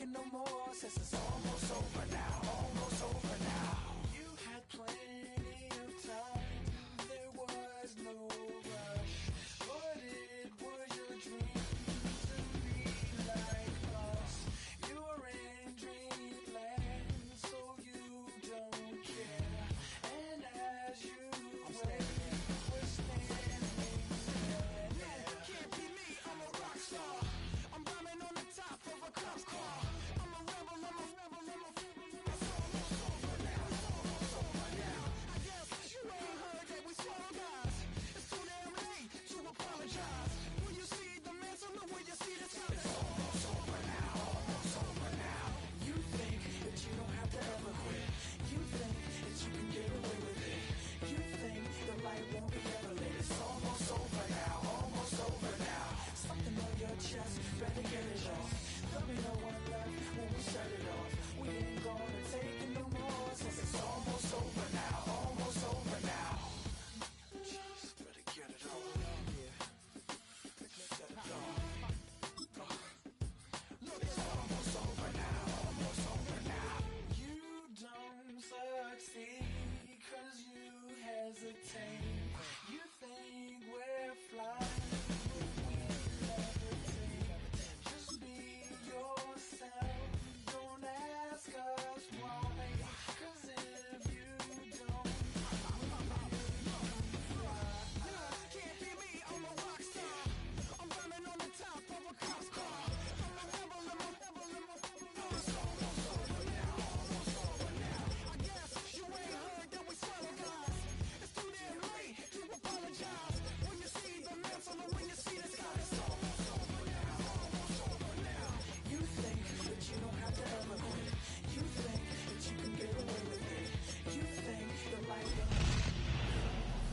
taking no more, since it's almost over now, almost over now. You had plenty of time, there was no rush, but it was your dream to be like us. You're in dreamland, so you don't care, and as you wait, we're standing there. Can't be me, I'm a rock star. I'm rhyming on the top of a cop's car. I'm a rebel, I'm a rebel, I'm a rebel. It's almost over now, almost over now. I guess you ain't heard that we swallow guys. It's too damn late to apologize. When you see the mantle, know when you see the sun. It's almost over now, almost over now. You think that you don't have to ever quit. You think that you can get away with it. You think the light won't be ever lit. It's almost over now, almost over now. Something on your chest, better get it off. There'll be no one left when we shut it off. We ain't gonna take it no more, since it's almost over now, almost over now. Just better get it off. Yeah. Get it off. Look, it's almost over now, almost over now. You don't succeed, cause you hesitate. You think we're flying, but we levitate. Just be yourself, don't ask us why, cause if you don't, can't be me, I'm a rock star. I'm rhyming on the top of a cop's car. I'm a rebel, I'm a rebel, I'm a rebel. It's almost over now, almost over now. I guess you ain't heard that we swallow guys. It's too damn late to apologize. When you see the mantle and when you see the sky, it's almost over now, almost over now. You think that you don't have to ever quit. You think that you can get away with it. You think the light will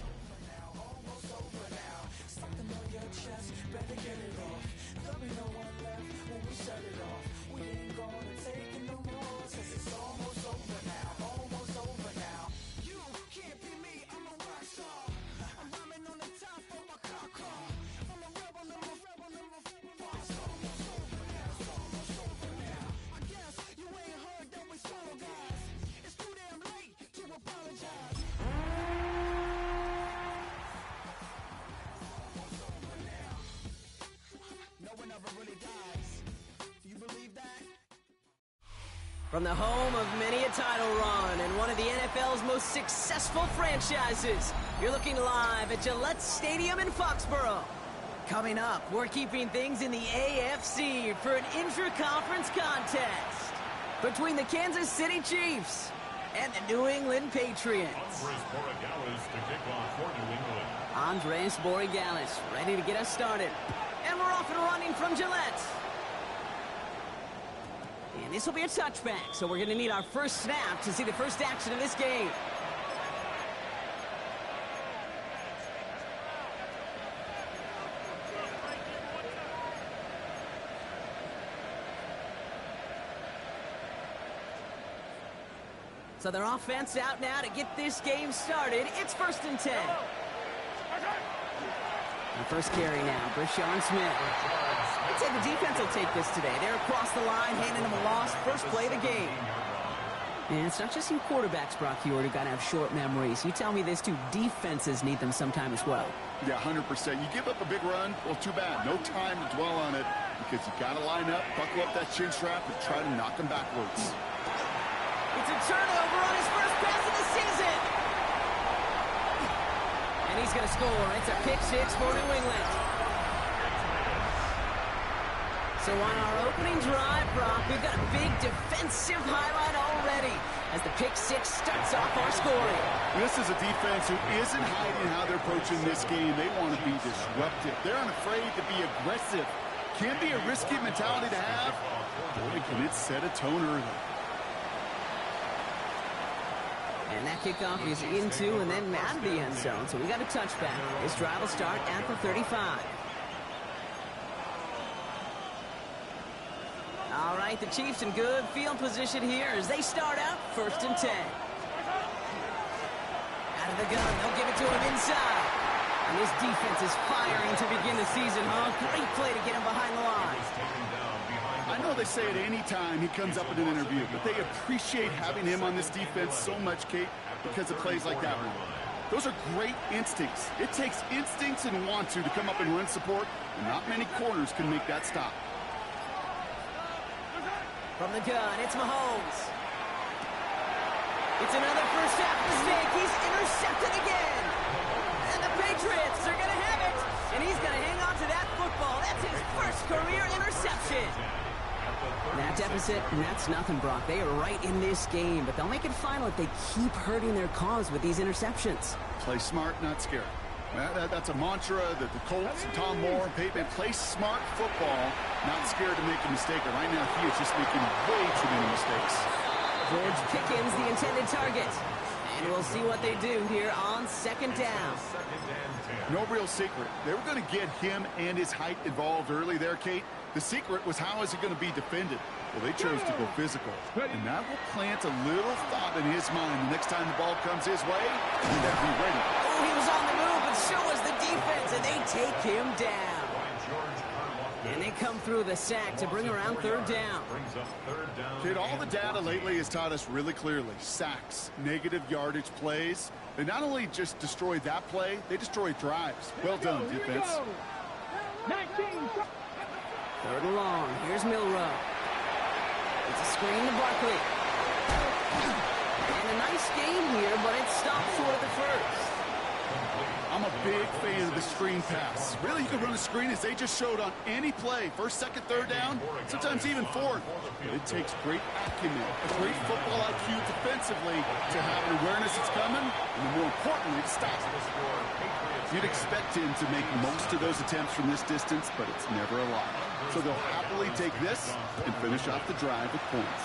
over now, almost over now. Something on your chest, better get it off. There'll be no one left when we shut it off. We ain't gonna take it no more, since it's almost over now, almost over now. You can't be me, I'm a rock star. I'm rhyming on the top of my car car. I'm a rebel, I'm a rebel, I'm a rebel. It's almost over now, it's almost over now. I guess you ain't heard that we swallow guys. It's too damn late to apologize. No one ever really dies. Do you believe that? From the home of many a title run and one of the NFL's most successful franchises, you're looking live at Gillette Stadium in Foxborough. Coming up, we're keeping things in the AFC for an intra-conference contest between the Kansas City Chiefs and the New England Patriots. Andres Borregales to kick off for New England. Andres Borregales ready to get us started. And we're off and running from Gillette. And this will be a touchback, so we're going to need our first snap to see the first action of this game. So their offense out now to get this game started. It's 1st and 10. The first carry now, Brishon Smith. I'd say the defense will take this today. They're across the line, handing them a loss. First play of the game. And it's not just you quarterbacks, Brock Huard, who got to have short memories. You tell me this too, defenses need them sometime as well. Yeah, 100%. You give up a big run, well, too bad. No time to dwell on it because you got to line up, buckle up that chin strap, and try to knock them backwards. It's a turnover on his first pass of the season. And he's going to score. It's a pick six for New England. So on our opening drive, Brock, we've got a big defensive highlight already as the pick six starts off our scoring. This is a defense who isn't hiding how they're approaching this game. They want to be disruptive. They're unafraid to be aggressive. Can be a risky mentality to have. Boy, can it set a tone early. And that kickoff is into and then out of the end zone. So we got a touchback. This drive will start at the 35. All right, the Chiefs in good field position here as they start out 1st and 10. Out of the gun, they'll give it to him inside. And this defense is firing to begin the season, huh? Great play to get him behind the line. I know they say at any time he comes up in an interview, but they appreciate having him on this defense so much, Kate, because of plays like that one. Those are great instincts. It takes instincts and want to come up and run support, and not many corners can make that stop. From the gun, it's Mahomes. It's another first half mistake. He's intercepted again. And the Patriots are going to have it. And he's going to hang on to that football. That's his first career interception. That deficit, and that's nothing, Brock. They are right in this game, but they'll make it final if they keep hurting their cause with these interceptions. Play smart, not scared. That's a mantra that the Colts, Tom Moore, and Peyton play smart football, not scared to make a mistake. And right now, he is just making way too many mistakes. George Pickens, the intended target. And we'll see what they do here on second down. No real secret. They were going to get him and his height involved early there, Kate. The secret was how is it going to be defended? Well, they chose to go physical. And that will plant a little thought in his mind. The next time the ball comes his way, he better be ready. Oh, he was on the move, but so was the defense, and they take him down. And they come through the sack to bring around third down. Kate, all the data lately has taught us really clearly. Sacks, negative yardage plays. They not only just destroy that play, they destroy drives. Well done, defense. 3rd and long. Here's Milrow. It's a screen to Barkley. And a nice game here, but it stops short of the first. I'm a big fan of the screen pass. Really, you can run a screen as they just showed on any play. 1st, 2nd, 3rd down, sometimes even 4th. But it takes great acumen, a great football IQ defensively to have an awareness it's coming, and more importantly, to stop it. You'd expect him to make most of those attempts from this distance, but it's never a lot. So they'll happily take this and finish off the drive with points.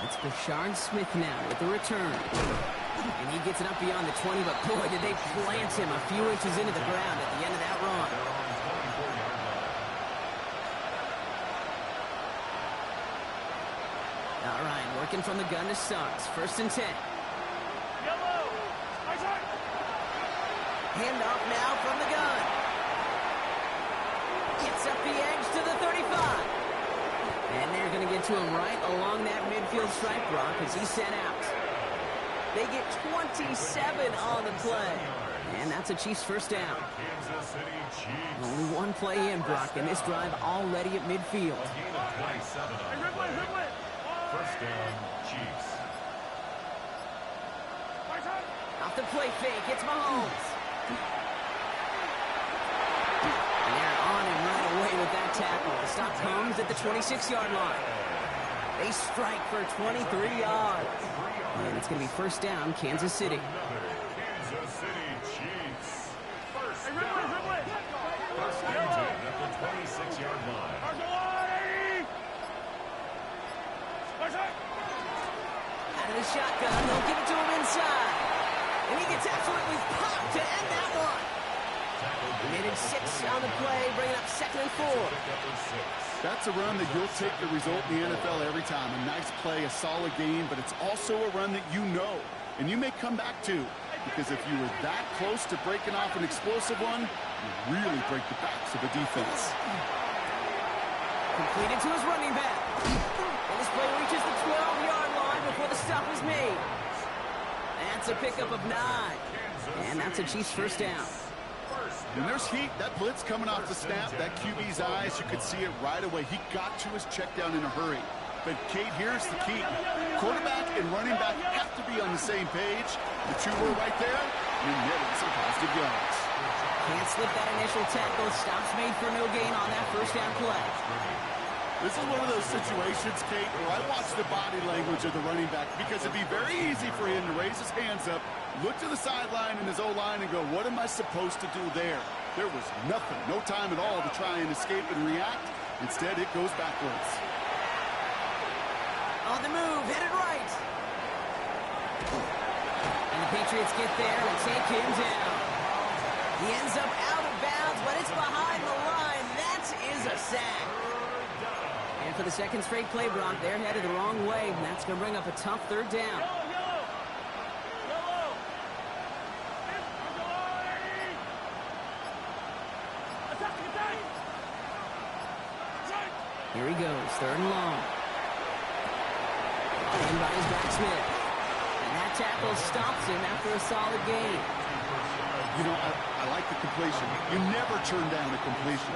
It's Bashard Smith now with the return. And he gets it up beyond the 20, but boy, did they plant him a few inches into the ground at the end of that run. All right, working from the gun to start. 1st and 10. Hand off now from the gun. Gets up the edge to the 35. And they're going to get to him right along that midfield stripe, Brock, as he's sent out. They get 27 on the play. And that's a Chiefs first down. Only one play in, Brock, and this drive already at midfield. First down, Chiefs. Off the play fake, it's Mahomes. And they're on him right away with that tackle. The stop comes at the 26-yard line. They strike for 23 yards. And it's going to be first down, Kansas City. Kansas City Chiefs. First down. First down at the 26-yard line. Out of the shotgun, they'll give it to him inside. And he gets absolutely popped to end that one. Minute 6 on the play, bringing up 2nd and 4. That's a run that you'll take the result in the NFL every time. A nice play, a solid game, but it's also a run that you know, and you may come back to. Because if you were that close to breaking off an explosive one, you really break the backs of a defense. Completed to his running back. And this play reaches the 12-yard line before the stop is made. That's a pickup of 9. And that's a Chiefs first down. When there's heat, that blitz coming off the snap, that QB's eyes, you could see it right away. He got to his check down in a hurry. But, Kate, here's the key. Quarterback and running back have to be on the same page. The two were right there, and netted some positive yards. Can't slip that initial tackle. Stops made for no gain on that first down play. This is one of those situations, Kate, where I watch the body language of the running back because it'd be very easy for him to raise his hands up, look to the sideline in his O-line and go, what am I supposed to do there? There was nothing, no time at all to try and escape and react. Instead, it goes backwards. On the move, headed right. And the Patriots get there and take him down. He ends up out of bounds, but it's behind the line. That is a sack. And for the second straight play, Brock, they're headed the wrong way, and that's going to bring up a tough third down. Here he goes, 3rd and long. In by his backsmith. And that tackle stops him after a solid gain. You know, I like the completion. You never turn down a completion.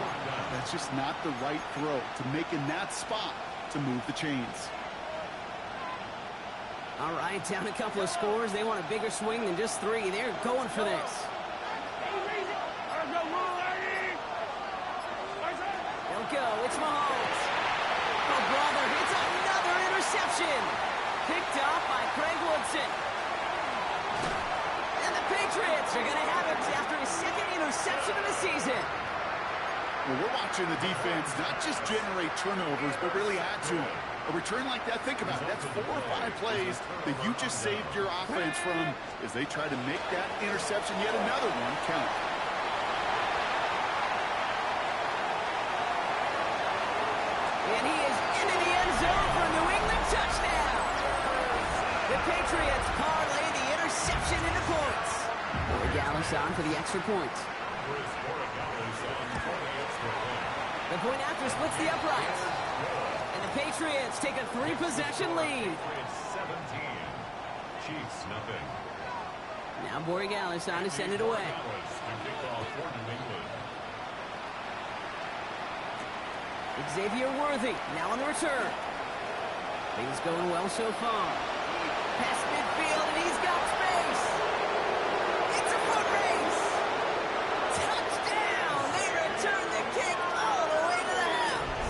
That's just not the right throw to make in that spot to move the chains. All right, down a couple of scores. They want a bigger swing than just 3. They're going for this. They'll go. It's Mahomes. Oh, brother, it's another interception. Picked off by Craig Woodson. And the Patriots are going to have it after his 2nd interception of the season. Well, we're watching the defense not just generate turnovers, but really add to them. A return like that, think about it. That's 4 or 5 plays that you just saved your offense from as they try to make that interception, yet another one, count. And he is into the end zone for a New England touchdown. The Patriots parlay the interception into points. Borregales on for the extra point. The point after splits the uprights. And the Patriots take a 3-possession lead. 17. Chiefs, nothing. Now Borregales on to send it away. Xavier Worthy now on the return. Things going well so far. Past midfield, and he's got space. It's a foot race. Touchdown! They return the kick all the way to the house.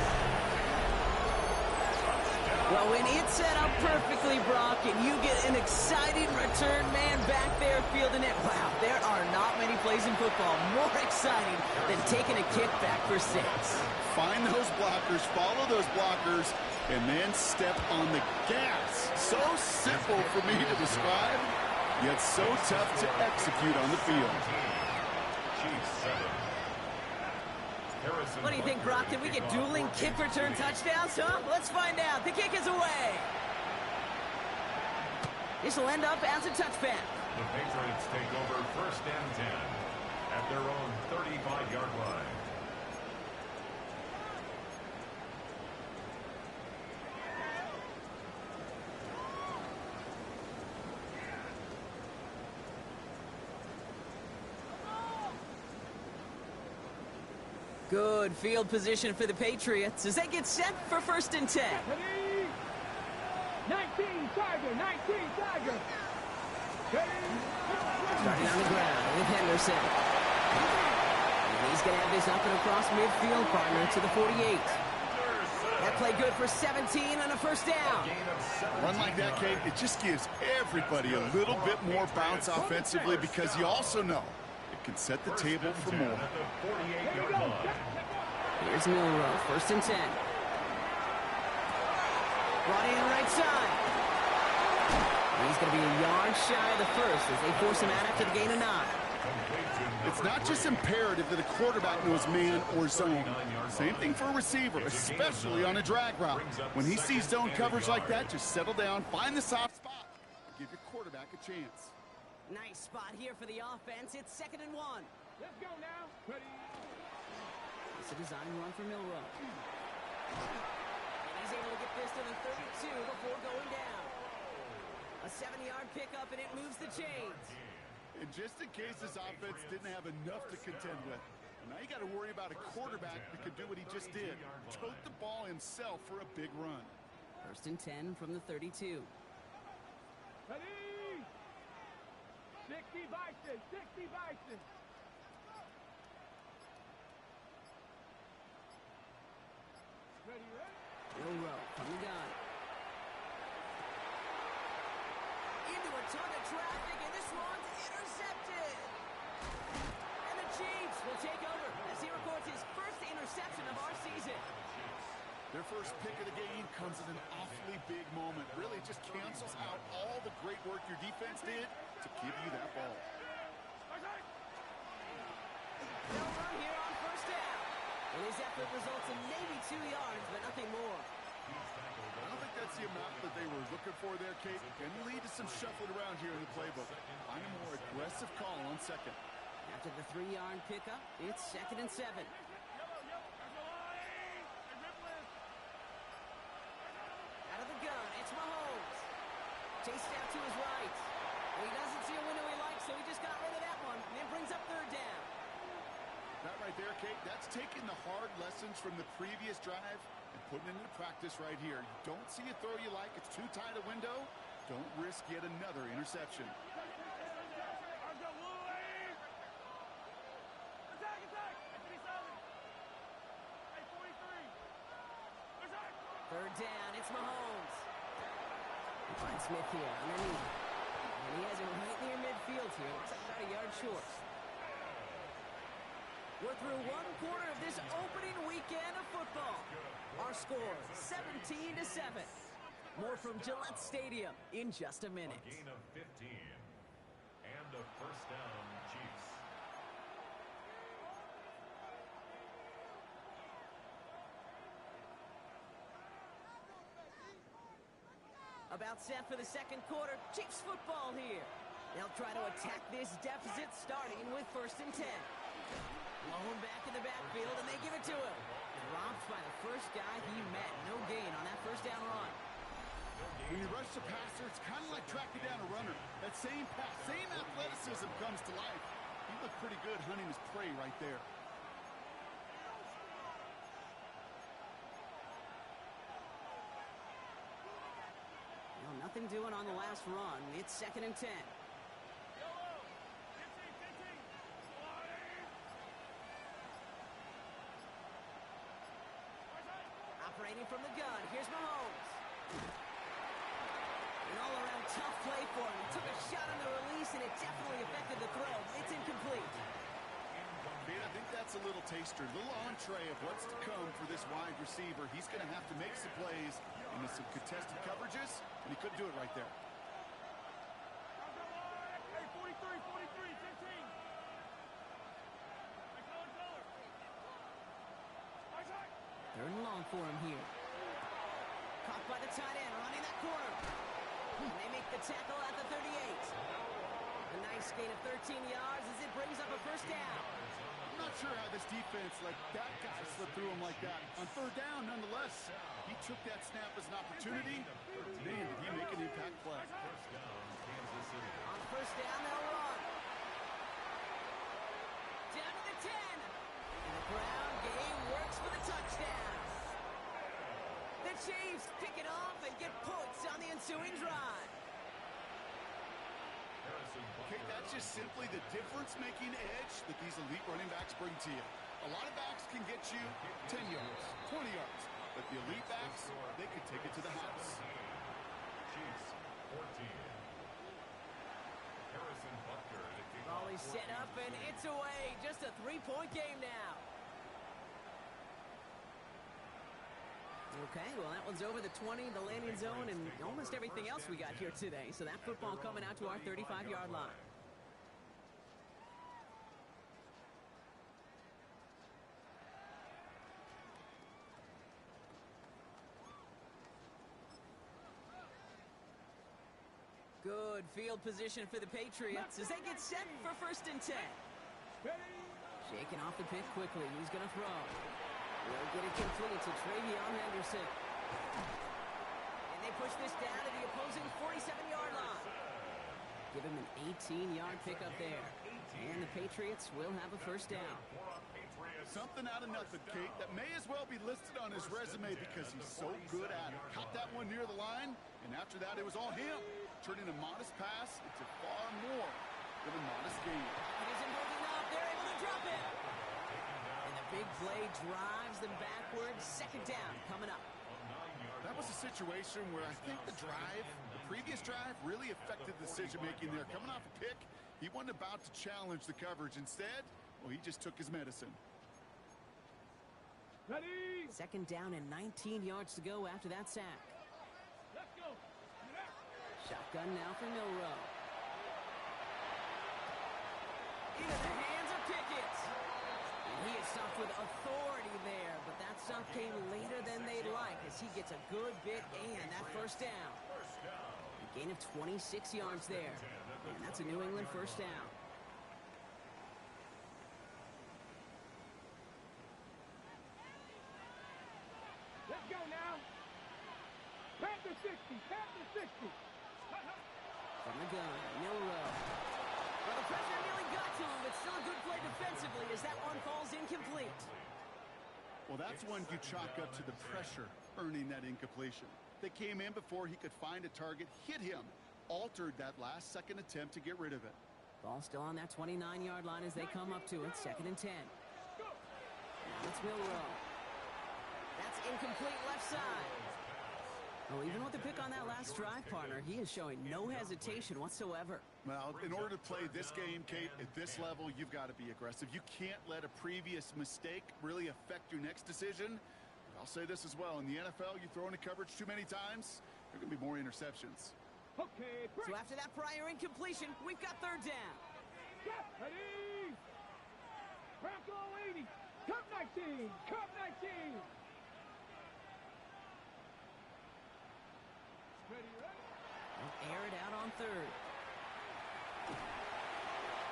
Well, when it's set up perfectly, Brock, and you get an exciting return man back there fielding it, wow, there are not many plays in football more exciting than taking a kick back for 6. Find those blockers, follow those blockers, and then step on the gas. So simple for me to describe, yet so tough to execute on the field. Chiefs 7. What do you think, Brock? Did we get dueling kick return touchdowns, huh? Let's find out. The kick is away. This will end up as a touchback. The Patriots take over 1st and 10 at their own 35-yard line. Good field position for the Patriots as they get set for 1st and 10. 19 Tiger, 19 Tiger. Starting on the ground with Henderson. And he's going to have this up and across midfield, partner, to the 48. That play good for 17 on a 1st down. Run like that, Kate, it just gives everybody a little bit more bounce offensively because you also know it can set the table for more. Here's Milroe, 1st and 10. Brought in right side. He's going to be a yard shy of the 1st as they force him out after the gain of 9. It's not just imperative that a quarterback knows man or zone. Same thing for a receiver, especially on a drag route. When he sees zone coverage like that, just settle down, find the soft spot, and give your quarterback a chance. Nice spot here for the offense. It's 2nd and 1. Let's go now. Ready. It's a design run for Milroe. And he's able to get this to the 32 before going down. A 7-yard pickup, and it moves the chains. And just in case this offense didn't have enough to contend with, now you got to worry about a quarterback that could do what he just did. Tote the ball himself for a big run. 1st and 10 from the 32. Ready. 60 Bison, 60 Bison. Ready, ready. Milroe from the gun. Into a ton of traffic, and this one's intercepted. And the Chiefs will take over as he records his 1st interception of our season. Their first pick of the game comes at an awfully big moment. Really just cancels out all the great work your defense did to give you that ball. They'll run here on 1st down. And his effort results in maybe 2 yards, but nothing more. I don't think that's the amount that they were looking for there, Kate. Can lead to some shuffling around here in the playbook. Find a more aggressive call on 2nd. After the 3-yard pickup, it's 2nd and 7. Chased out to his right. Well, he doesn't see a window he likes, so he just got rid of that one. And it brings up third down. That right there, Kate, that's taking the hard lessons from the previous drive and putting it into practice right here. You don't see a throw you like, it's too tight a window. Don't risk yet another interception. Third down, it's Mahomes. He finds Smith here underneath. And he has it right near midfield here. Looks like about a yard short. We're through one quarter of this opening weekend of football. Our score, 17-7. More from Gillette Stadium in just a minute. A gain of 15. And a first down, Chiefs. About set for the second quarter. Chiefs football here. They'll try to attack this deficit starting with 1st and 10. Blown back in the backfield, and they give it to him. Dropped by the first guy he met. No gain on that first down run. When you rush the passer, it's kind of like tracking down a runner. That same pass, same athleticism comes to life. He looked pretty good hunting his prey right there. Well, nothing doing on the last run. It's 2nd and 10. Operating from the gun, here's Mahomes. An all-around tough play for him. He took a shot on the release, and it definitely affected the throw. It's incomplete. Man, I think that's a little taster, a little entree of what's to come for this wide receiver. He's going to have to make some plays into some contested coverages, and he couldn't do it right there. Hey, 43, 15. Third and long for him here. Caught by the tight end, running that corner. And they make the tackle at the 38. A nice gain of 13 yards as it brings up a first down. I'm not sure how this defense let that guy slip through him like that. On third down, nonetheless, he took that snap as an opportunity. Man, did he make an impact play. First down, Kansas City. On first down, they'll run. Down to the 10. And the ground game works for the touchdown. The Chiefs pick it off and get points on the ensuing drive. Okay, that's just simply the difference-making edge that these elite running backs bring to you. A lot of backs can get you 10 yards, 20 yards, but the elite backs, they can take it to the house. Chiefs, 14. Harrison Butker to kick off. Ball is set up and it's away. Just a 3-point game now. Okay, well, that one's over the 20, the landing zone, and almost everything else we got here today. So that football coming out to our 35-yard line. Good field position for the Patriots as they get set for 1st and 10. Shaking off the pick quickly. Who's going to throw? Will get it complete to Travion Henderson. And they push this down to the opposing 47-yard line. Give him an 18-yard pickup there. And the Patriots will have a first down. Something out of nothing, Kate, that may as well be listed on his resume because he's so good at it. Caught that one near the line, and after that, it was all him. Turning a modest pass into far more than a modest gain. It isn't holding up. They're able to drop it. And the big play drives them backwards. 2nd down coming up. That was a situation where I think the previous drive, really affected the decision-making there. Coming off a pick, he wasn't about to challenge the coverage. Instead, well, he just took his medicine. Ready? 2nd down and 19 yards to go after that sack. Let's go. Shotgun now for Milrow. Into the hands of Pickett. And he is stopped with authority there, but that stop came later than they'd like as he gets a good bit and that first down. A gain of 26 yards there. And that's a New England first down. Let's go now. Panther 60. Panther 60. From the gun, Milroe. Well, the pressure nearly got to him, but still a good play defensively as that one falls incomplete. Well, that's one you chalk up to the pressure earning that incompletion. They came in before he could find a target, hit him, altered that last second attempt to get rid of it. Ball still on that 29-yard line as they come up to it, 2nd and 10. Now it's Milroe. That's incomplete left side. Well, even with the pick on that last drive, partner, he is showing no hesitation whatsoever. Well, in order to play this game, Kate, at this level, you've got to be aggressive. You can't let a previous mistake really affect your next decision. But I'll say this as well. In the NFL, you throw into coverage too many times, there are going to be more interceptions. Okay, break. So after that prior incompletion, we've got 3rd down. Get ready. Bronco 80. Cup 19. Cup 19. Ready, ready. They'll air it out on 3rd.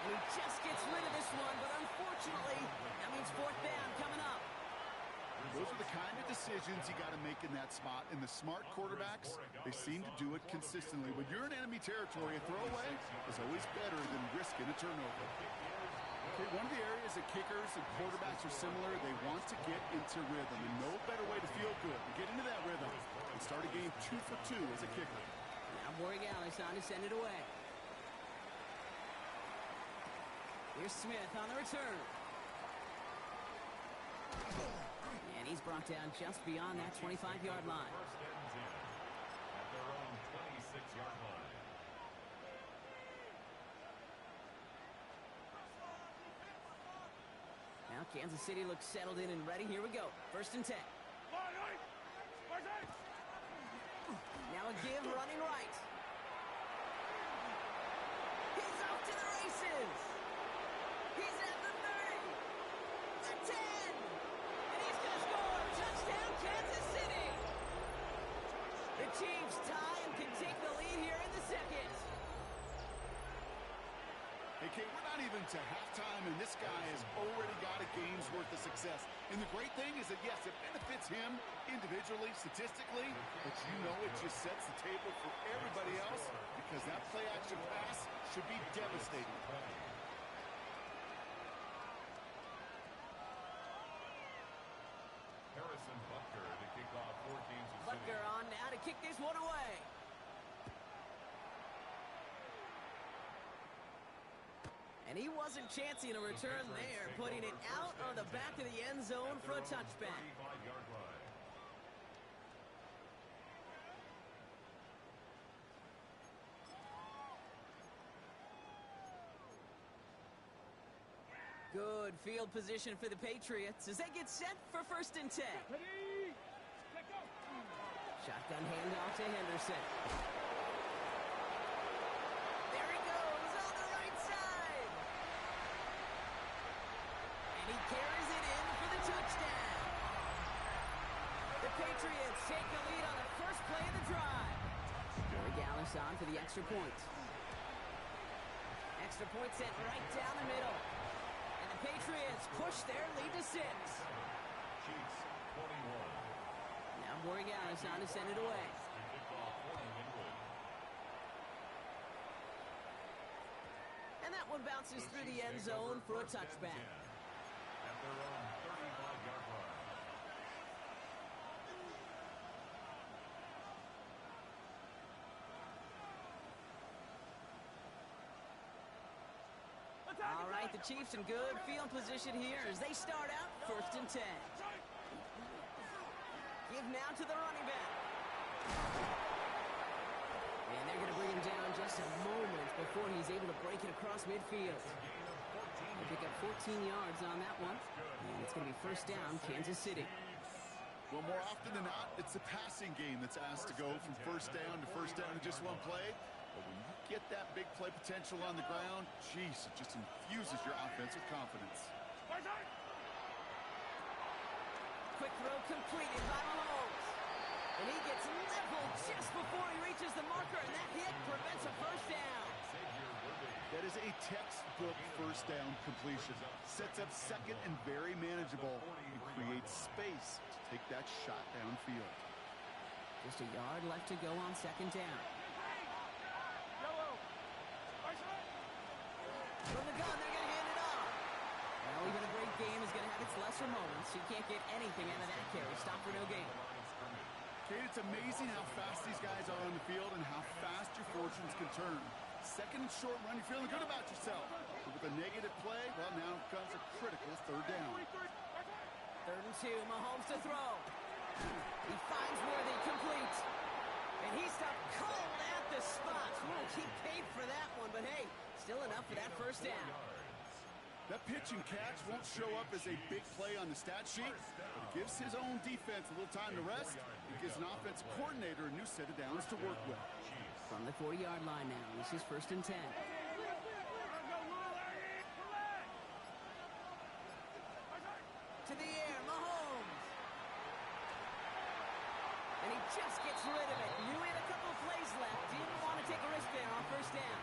And he just gets rid of this one, but unfortunately, that means 4th down coming up. Those are the kind of decisions you got to make in that spot. And the smart quarterbacks, they seem to do it consistently. When you're in enemy territory, a throwaway is always better than risking a turnover. Okay, one of the areas that kickers and quarterbacks are similar, they want to get into rhythm. And no better way to feel good and get into that rhythm and start a game 2 for 2 as a kicker. Now Borregales on to send it away. Here's Smith on the return. And he's brought down just beyond that 25-yard line. 1st and 10 at their own 26-yard line. Now Kansas City looks settled in and ready. Here we go. 1st and 10. Now a give running right. He's off to the races. He's at the 30. The 10. And he's going to score. Touchdown, Kansas City. The Chiefs tie and can take the lead here in the 2nd. Hey, Kate, we're not even to halftime, and this guy has already got a game's worth of success. And the great thing is that, yes, it benefits him individually, statistically, but you know it just sets the table for everybody else because that play-action pass should be devastating. Harrison Butker to kick off for Kansas City. Butker on now to kick this one away. And he wasn't chancing a return there, putting it out on the back of the end zone for a touchback. 35-yard line. Good field position for the Patriots as they get set for 1st and 10. Ready. Let go. Shotgun handoff to Henderson. There he goes on the right side. And he carries it in for the touchdown. The Patriots take the lead on the first play of the drive. Borregales on for the extra point. Extra point sent right down the middle. And the Patriots push their lead to 6. Chiefs 21. Now Borregales on to send it away. And that one bounces through the end zone for a touchback. At their own 35-yard line. All right, the Chiefs in good field position here as they start out 1st and 10. Give now to the running back. And they're going to bring him down just a moment before he's able to break it across midfield. They pick up 14 yards on that one. And it's going to be 1st down, Kansas City. Well, more often than not, it's the passing game that's asked to go from 1st down to 1st down in just one play. But when you get that big play potential on the ground, geez, it just infuses your offense with confidence. Quick throw completed by Mahomes. And he gets leveled just before he reaches the marker, and that hit prevents a 1st down. That is a textbook 1st down completion. Sets up 2nd and very manageable and creates space to take that shot downfield. Just a yard left to go on 2nd down. From the gun, they're going to hand it off. Well, even a great game is going to have its lesser moments. You can't get anything out of that carry. Stop for no gain. Kate, it's amazing how fast these guys are on the field and how fast your fortunes can turn. Second and short run, you're feeling good about yourself. But with a negative play, well, now comes a critical third down. 3rd and 2, Mahomes to throw. He finds Worthy, complete. And he stopped cold at the spot. He paid for that one, but hey, still enough for that first down. That pitch and catch won't show up as a big play on the stat sheet, but it gives his own defense a little time to rest. It gives an offensive coordinator a new set of downs to work with. From the 40-yard line now, this is 1st and 10. To the air, Mahomes. And he just gets rid of it. Knew he had a couple of plays left. Didn't want to take a risk there on first down.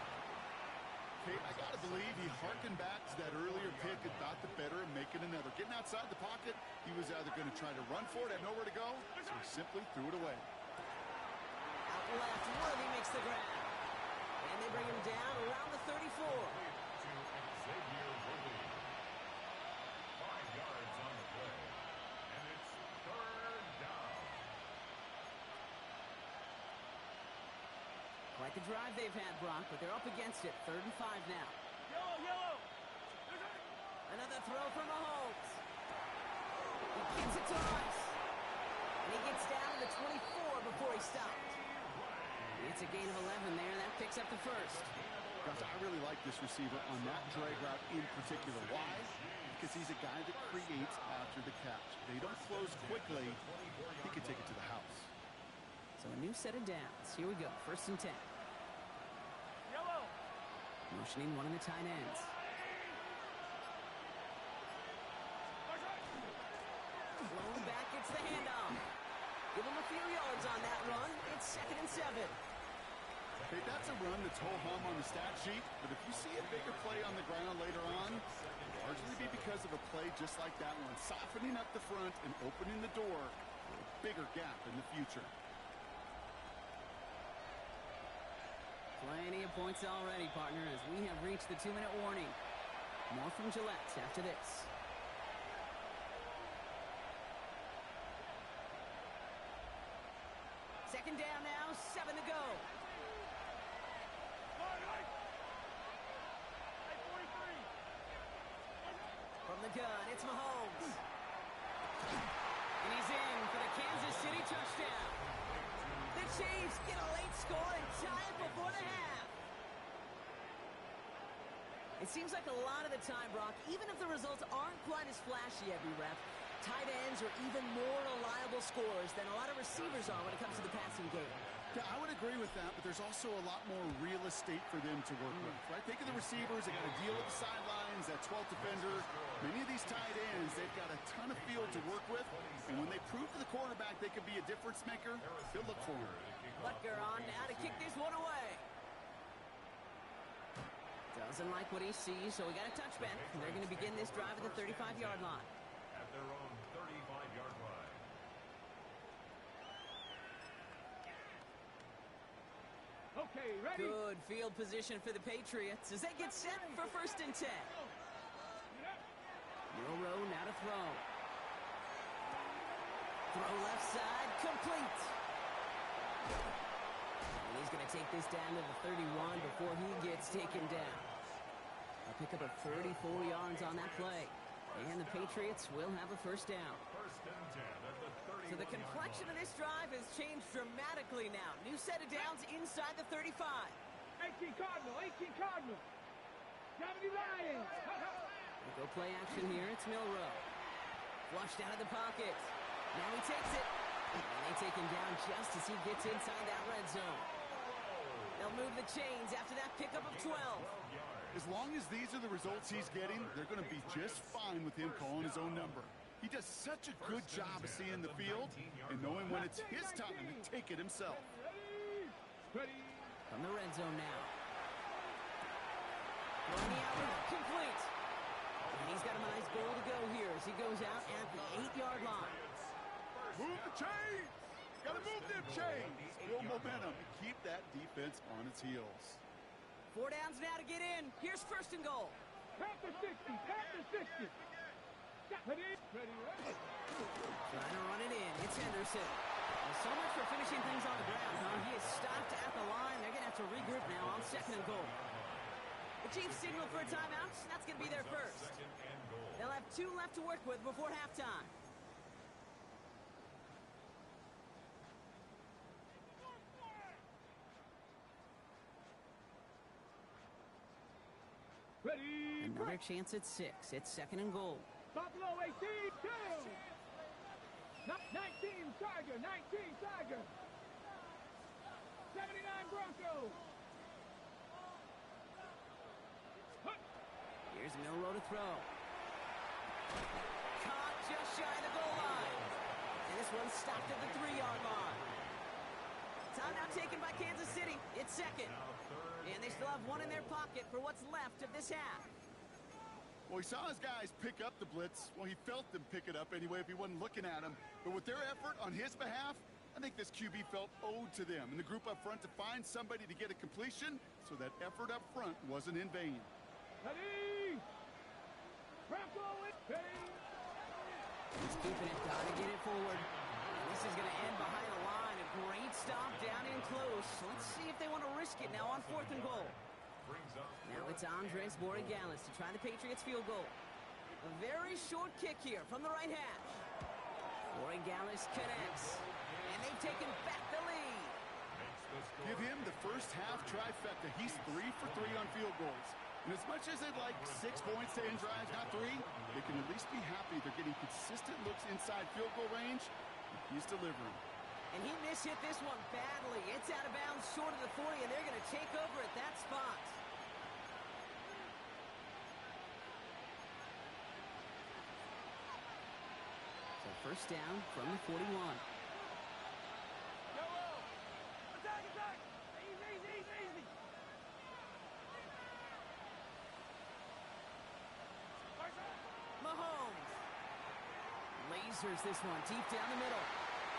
Kate, I got to believe he harkened back to that earlier pick and thought the better of making another. Getting outside the pocket, he was either going to try to run for it, had nowhere to go, so he simply threw it away. Out left, Worthy makes the grab. And they bring him down around the 34. Xavier Worthy. 5 yards on the play. And it's 3rd down. Quite the drive they've had, Brock, but they're up against it. 3rd and 5 now. Yellow. Another throw from Mahomes. He gives it to Rice. And he gets down to the 24 before he stopped. It's a gain of 11 there. That picks up the first. Guys, I really like this receiver on that drag route in particular. Why? Because he's a guy that creates after the catch. They don't close quickly. He can take it to the house. So a new set of downs. Here we go. 1st and 10. Yellow. Motioning one of the tight ends. Blown back, it's the handoff. Give him a few yards on that run. It's 2nd and 7. Hey, that's a run that's ho-hum on the stat sheet, but if you see a bigger play on the ground later on, it'll largely be because of a play just like that one, softening up the front and opening the door for a bigger gap in the future. Plenty of points already, partner, as we have reached the 2-minute warning. More from Gillette after this. Second down now, 7 to go. From the gun, it's Mahomes. And he's in for the Kansas City touchdown. The Chiefs get a late score and tie it before the half. It seems like a lot of the time, Brock, even if the results aren't quite as flashy every rep, tight ends are even more reliable scorers than a lot of receivers are when it comes to the passing game. Yeah, I would agree with that, but there's also a lot more real estate for them to work with, right? Think of the receivers. They got to deal with the sidelines, that 12th defender. Many of these tight ends, they've got a ton of field to work with, and when they prove to the quarterback they can be a difference maker, they'll look for him. Butker on now to kick this one away. Doesn't like what he sees, so we got a touchback. They're going to begin this drive at the 35-yard line. At their own 35-yard line. Okay, ready? Good field position for the Patriots as they get set for 1st and 10. Milrow now to throw. Throw left side, complete. And he's going to take this down to the 31 before he gets taken down. A pickup of 34 yards on that play. And the Patriots will have a first down. 1st and 10 at the 31. So the complexion of this drive has changed dramatically now. New set of downs inside the 35. 18 Cardinal. 18 Cardinal. 70 Lions. We'll go play action here. It's Milrow. Flushed out of the pocket. Now he takes it. And they take him down just as he gets inside that red zone. They'll move the chains after that pickup of 12. As long as these are the results he's getting, they're going to be just fine with him calling his own number. He does such a good job of seeing the field and knowing when it's his time to take it himself. Ready? From the red zone now. Throwing the outlet, complete. And he's got a nice goal to go here as he goes out at the 8-yard line. Move the chains! Got to move them chains! Build momentum and keep that defense on its heels. 4 downs now to get in. Here's first and goal. Panther 60, Panther 60. Ready, ready, ready. Trying to run it in. It's Henderson. Well, so much for finishing things on the ground, huh? He is stopped at the line. They're going to have to regroup now on second and goal. The Chiefs signal for a timeout. That's going to be their first. They'll have 2 left to work with before halftime. Ready, Another break. chance at 6. It's second and goal. Buffalo 18, 2. 19 Tiger, 19 Tiger. 79 Broncos. Here's Milroe to throw. Caught just shy of the goal line. And this one's stopped at the 3-yard line. Timeout taken by Kansas City. It's second. And they still have 1 in their pocket for what's left of this half. Well, he saw his guys pick up the blitz. Well, he felt them pick it up anyway if he wasn't looking at them. But with their effort on his behalf, I think this QB felt owed to them and the group up front to find somebody to get a completion, so that effort up front wasn't in vain. Ready. Bronco ready. He's keeping it. Gotta get it forward. And this is going to end behind the line. A great stop down in close. Let's see if they want to risk it now on fourth and goal. Now it's Andres Borregales to try the Patriots field goal. A very short kick here from the right hash. Borregales connects. And they've taken back the lead. Give him the first half trifecta. He's 3 for 3 on field goals. And as much as they'd like 6 points to end drives, not 3, they can at least be happy they're getting consistent looks inside field goal range. He's delivering. And he mishit this one badly. It's out of bounds short of the 40, and they're going to take over at that spot. So first down from the 41. Attack, attack. Easy, easy, easy. Mahomes. Lasers this one deep down the middle.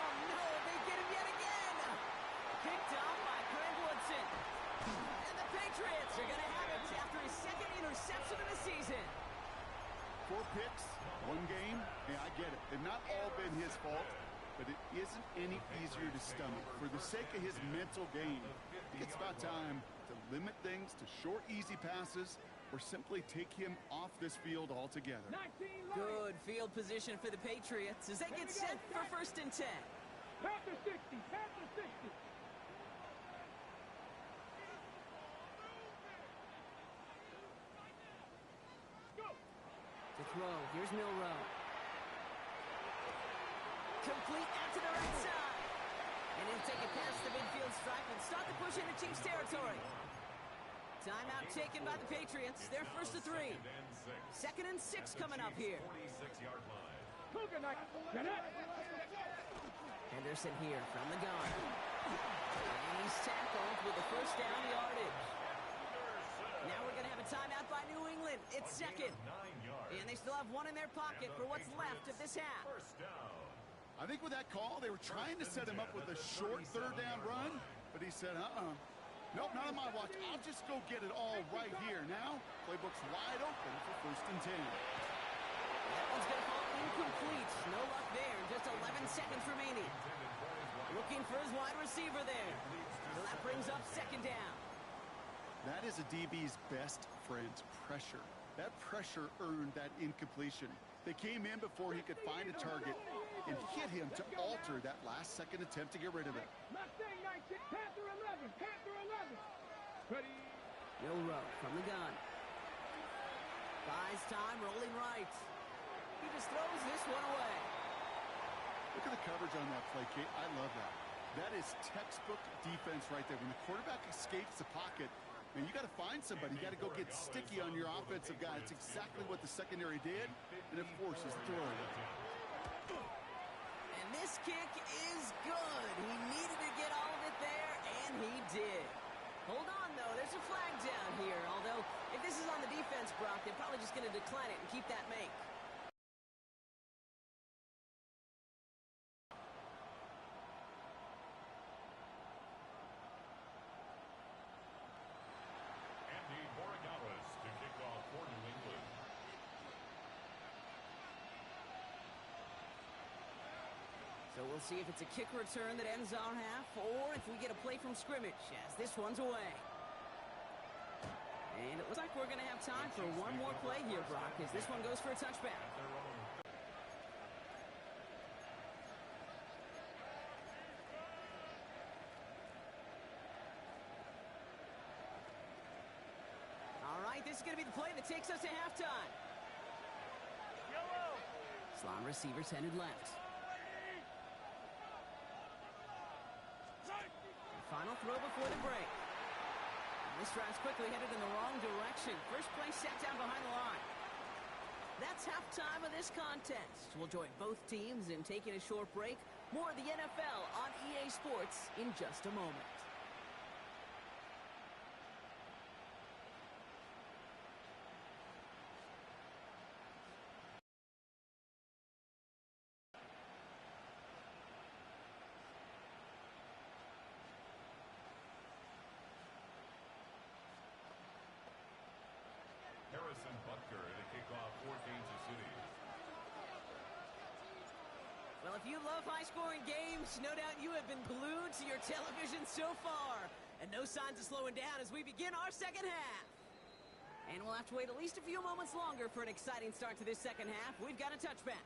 Oh, no, they get him yet again. Picked off by Greg Woodson. And the Patriots are going to have it after his second interception of the season. 4 picks, 1 game. Yeah, I get it. They've not all been his fault, but it isn't any easier to stomach. For the sake of his mental game, I think it's about time to limit things to short, easy passes or simply take him off this field altogether. 19 Lions. Good field position for the Patriots as they get set for first and 10. Panther 60, Panther 60. Go. To throw, here's Milroe. Complete out to the right side. And he'll take it past the midfield stripe and start the push into Chiefs territory. Timeout taken by the Patriots. They're first to 3. Second and 6 coming up here. Cougar Knight. Get it. Henderson here from the gun. And he's tackled with the first down yardage. Now we're going to have a timeout by New England. It's second. And they still have 1 in their pocket for what's left of this half. I think with that call, they were trying to set him up with a short third down run, but he said, nope, not on my watch. I'll just go get it all right here. Now, playbook's wide open for first and 10. That one's going to fall incomplete. No luck there. Just 11 seconds remaining. Looking for his wide receiver there. So that brings up second down. That is a DB's best friend, pressure. That pressure earned that incompletion. They came in before he could find a target and hit him to alter that last-second attempt to get rid of it. Mustang 19, Panther 11, Panther 11. Ready. Milroe from the gun. Buys time, rolling right. He just throws this one away. Look at the coverage on that play, Kate. I love that. That is textbook defense right there. When the quarterback escapes the pocket, man, you got to find somebody. You got to go get sticky on your offensive guy. It's exactly what the secondary did, and it forces throwing. And this kick is good. He needed to get all of it there, and he did. Hold on, though. There's a flag down here. Although, if this is on the defense, Brock, they're probably just going to decline it and keep that make. So we'll see if it's a kick return that ends our half, or if we get a play from scrimmage, as this one's away. And it looks like we're going to have time for one more play here, Brock, as this one goes for a touchback. All right, this is going to be the play that takes us to halftime. Slot receivers headed left. The final throw before the break. And this drive's quickly headed in the wrong direction. First play set down behind the line. That's halftime of this contest. We'll join both teams in taking a short break. More of the NFL on EA Sports in just a moment. Harrison Butker to kick off for Kansas City. Well, if you love high-scoring games, no doubt you have been glued to your television so far. And no signs of slowing down as we begin our second half. And we'll have to wait at least a few moments longer for an exciting start to this second half. We've got a touchback.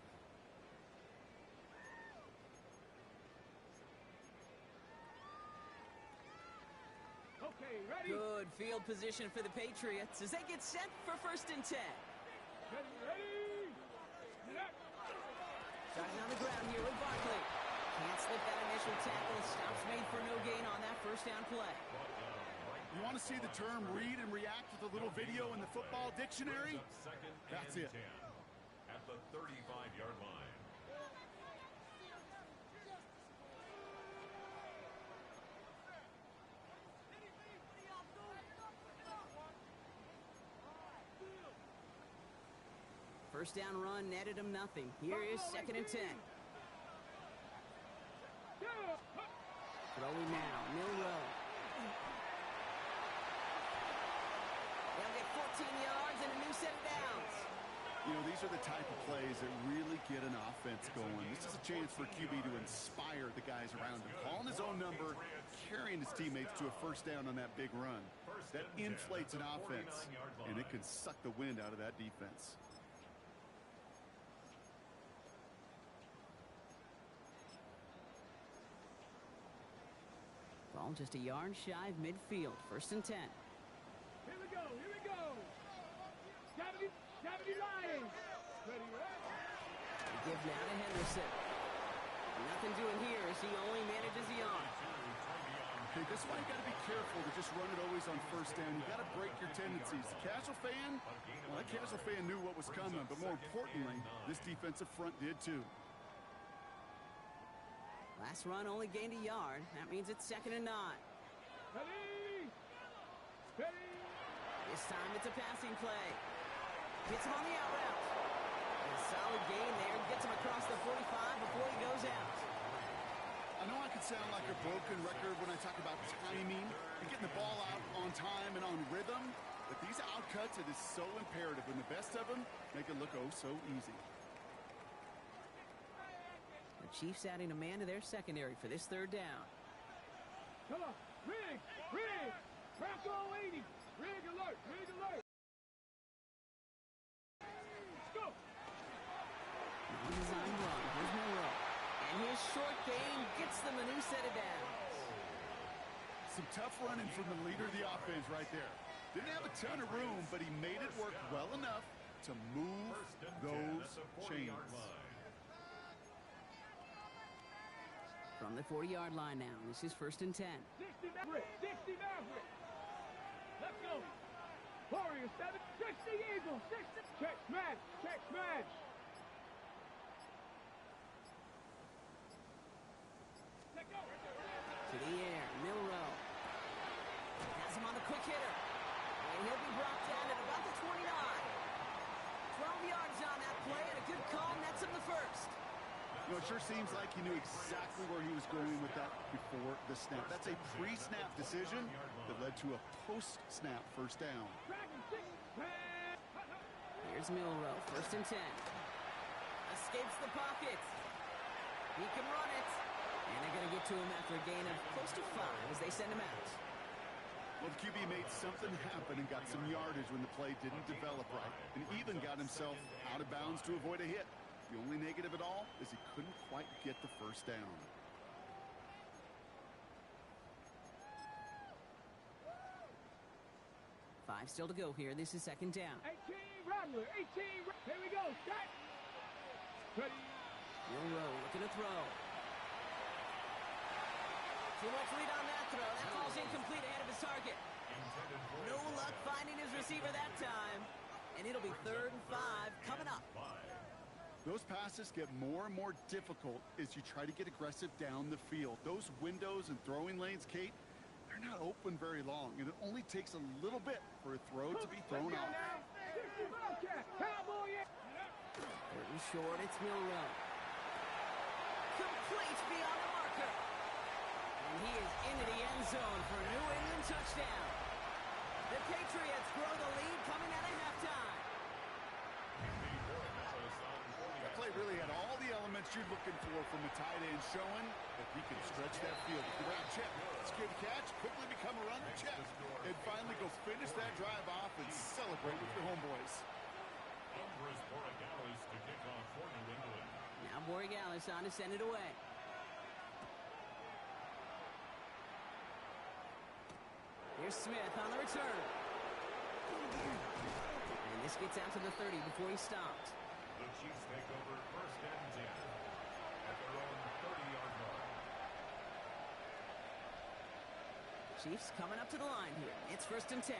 Okay, ready? Good field position for the Patriots as they get set for 1st and 10. Ready? Set. Starting on the ground here with Barkley. Can't slip that initial tackle. Stops made for no gain on that first down play. You want to see the term read and react with a little video in the football dictionary? That's it. 10 at the 35-yard line. First down run netted him nothing. Here is 2nd and 10. Throwing now, Milroe. They'll get 14 yards and a new set of downs. You know, these are the type of plays that really get an offense going. This is a chance for QB to inspire the guys around him. Calling his own number, carrying his teammates to a first down on that big run. That inflates an offense, and it can suck the wind out of that defense. Ball just a yard shy of midfield. 1st and 10. Here we go, here we go. 70 Lions. Ready, right? They give now to Henderson. Nothing doing here as he only manages the arm. Okay, this is why you got to be careful to just run it always on 1st down. You got to break your tendencies. The casual fan, well, that casual fan knew what was coming, but more importantly, this defensive front did too. Last run only gained a yard. That means it's 2nd and 9. Ready? Ready? This time it's a passing play. Hits him on the out route. And a solid gain there. Gets him across the 45 before he goes out. I know I can sound like a broken record when I talk about timing and getting the ball out on time and on rhythm, but these outcuts, it is so imperative, and the best of them make it look oh so easy. The Chiefs adding a man to their secondary for this 3rd down. Come on. Rig. Rocco 80. Rig alert. Let's go. Design run. Here's Milroe. And his short gain gets them a new set of downs. Some tough running from the leader of the offense right there. Didn't have a ton of room, but he made it work well enough to move those chains. From the 40-yard line now. This is 1st and 10. 60 Maverick. Let's go. Warriors 7. 60 Eagles. 60. Check smash. Let go. To the air. Milroe. Has him on the quick hitter. And he'll be brought down at about the 29. 12 yards on that play and a good call nets him the first. You know, it sure seems like he knew exactly where he was going with that before the snap. That's a pre-snap decision that led to a post-snap first down. Here's Milroe, 1st and 10. Escapes the pocket. He can run it. And they're going to get to him after a gain of close to 5 as they send him out. Well, the QB made something happen and got some yardage when the play didn't develop right, and even got himself out of bounds to avoid a hit. The only negative at all is he couldn't quite get the first down. Five still to go here. This is second down. 18 Rattler, 18. Here we go. Set. Ready. Milroe looking to throw. Too much lead on that throw. That ball's incomplete ahead of his target. No luck finding his receiver that time. And it'll be 3rd and 5 coming up. Those passes get more and more difficult as you try to get aggressive down the field. Those windows and throwing lanes, Kate, they're not open very long, and it only takes a little bit for a throw to be thrown off. Third and short, it's Milroe. Complete beyond the marker. And he is into the end zone for a New England touchdown. The Patriots grow the lead coming out of halftime. That play really had all the elements you're looking for from a tight end, showing that he can stretch that field. Great check, secure the catch, quickly become a runner, check, and finally go finish that drive off and celebrate with your homeboys. Andres Borregales to kick off for New England. Now Borregales on to send it away. Here's Smith on the return. And this gets out to the 30 before he stopped. The Chiefs take over 1st and 10 at their own 30-yard line. Chiefs coming up to the line here. It's 1st and 10.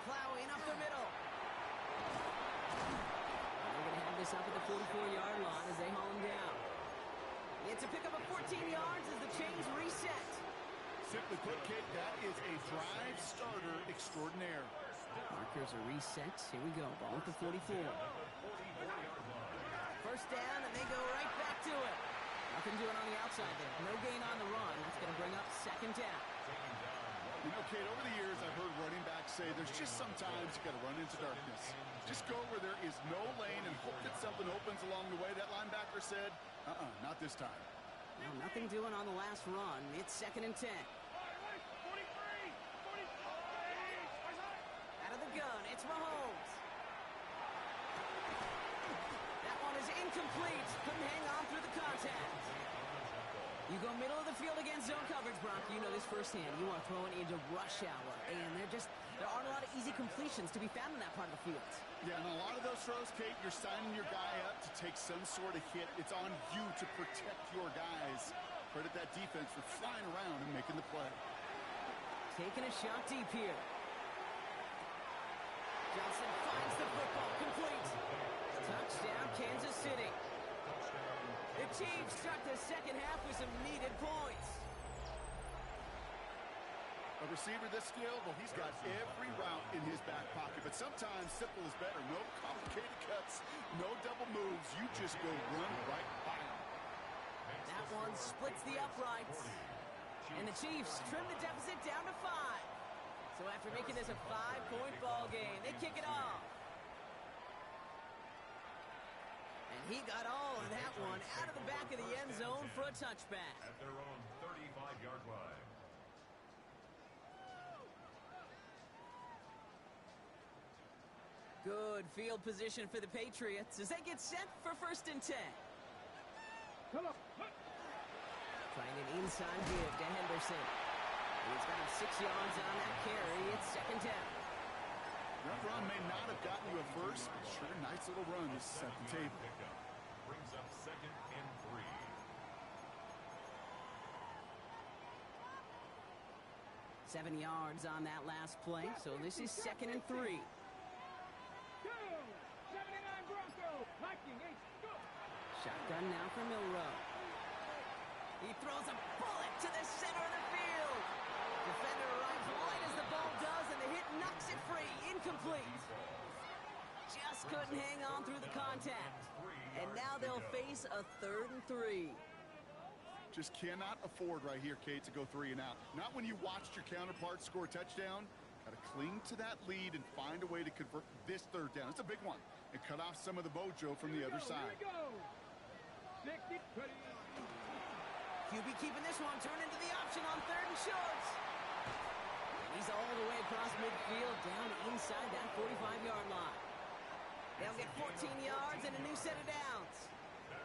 Plowing up the middle. And they're going to have this up at the 44-yard line as they haul him down. It's a pickup of 14 yards as the chains reset. Simply put, Kate, that is a drive starter extraordinaire. Markers are reset. Here we go. Ball at the 44. First down, and they go right back to it. Nothing doing on the outside there. No gain on the run. That's going to bring up 2nd down. You know, Kate, over the years, I've heard running backs say there's just sometimes you got to run into darkness. Just go where there is no lane and hope that something opens along the way. That linebacker said, not this time. Well, nothing doing on the last run. It's 2nd and 10. Out of the gun, it's Mahomes. That one is incomplete. Couldn't hang on through the contact. You go middle of the field against zone coverage, Brock. You know this firsthand. You want to throw it into rush hour. And there aren't a lot of easy completions to be found in that part of the field. Yeah, and a lot of those throws, Kate, you're signing your guy up to take some sort of hit. It's on you to protect your guys. Credit that defense for flying around and making the play. Taking a shot deep here. Johnson finds the football. Complete. Touchdown, Kansas City. The Chiefs start the second half with some needed points. A receiver this skilled, well, he's got every route in his back pocket. But sometimes simple is better. No complicated cuts, no double moves. You just go run right by him. That one splits the uprights. And the Chiefs trim the deficit down to 5. So after making this a 5-point ball game, they kick it off. And he got all of that one out of the back of the end zone for a touchback. At their own 35-yard line. Good field position for the Patriots as they get set for 1st and 10. Come on. Trying an inside give to Henderson. And he's got him 6 yards on that carry. It's 2nd down. That run may not have gotten you a first, but sure, nice little run to set the table. Pickup brings up 2nd and 3. 7 yards on that last play, so this is 2nd and 3. 79 Bronco. Viking, go. Shotgun now for Milroe. He throws a bullet to the center of the field. Defender arrives right as the ball does, and the hit knocks it free. Incomplete. Just couldn't hang on through the contact. And now they'll face a 3rd and 3. Just cannot afford right here, Kate, to go 3 and out. Not when you watched your counterpart score a touchdown Got to cling to that lead and find a way to convert this third down. It's a big one. And cut off some of the mojo from the other side. Here we go. 60, 20. QB keeping this one, turn into the option on 3rd and short. And he's all the way across midfield, down inside that 45-yard line. They'll get 14 yards and a new set of downs.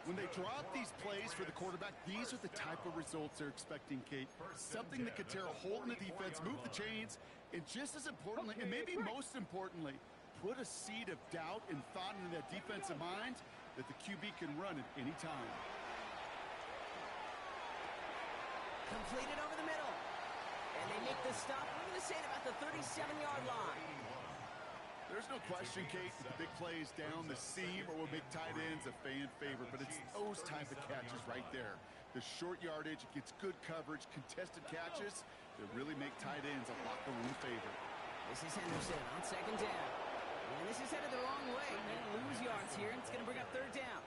When they draw up these plays for the quarterback, these are the type of results they're expecting, Kate. Something that could tear a hole in the defense, move the chains, and just as importantly, and maybe most importantly, put a seed of doubt and thought into that defensive mind that the QB can run at any time. Completed over the middle. And they make the stop, we're going to say it about the 37-yard line. There's no question, Kate, that the big plays down the seam or will make tight ends a fan favorite, but it's those type of catches right there. The short yardage, it gets good coverage, contested catches that really make tight ends a locker room favorite. This is Henderson on 2nd down. And this is headed the wrong way. They're going to lose yards here, and it's going to bring up 3rd down.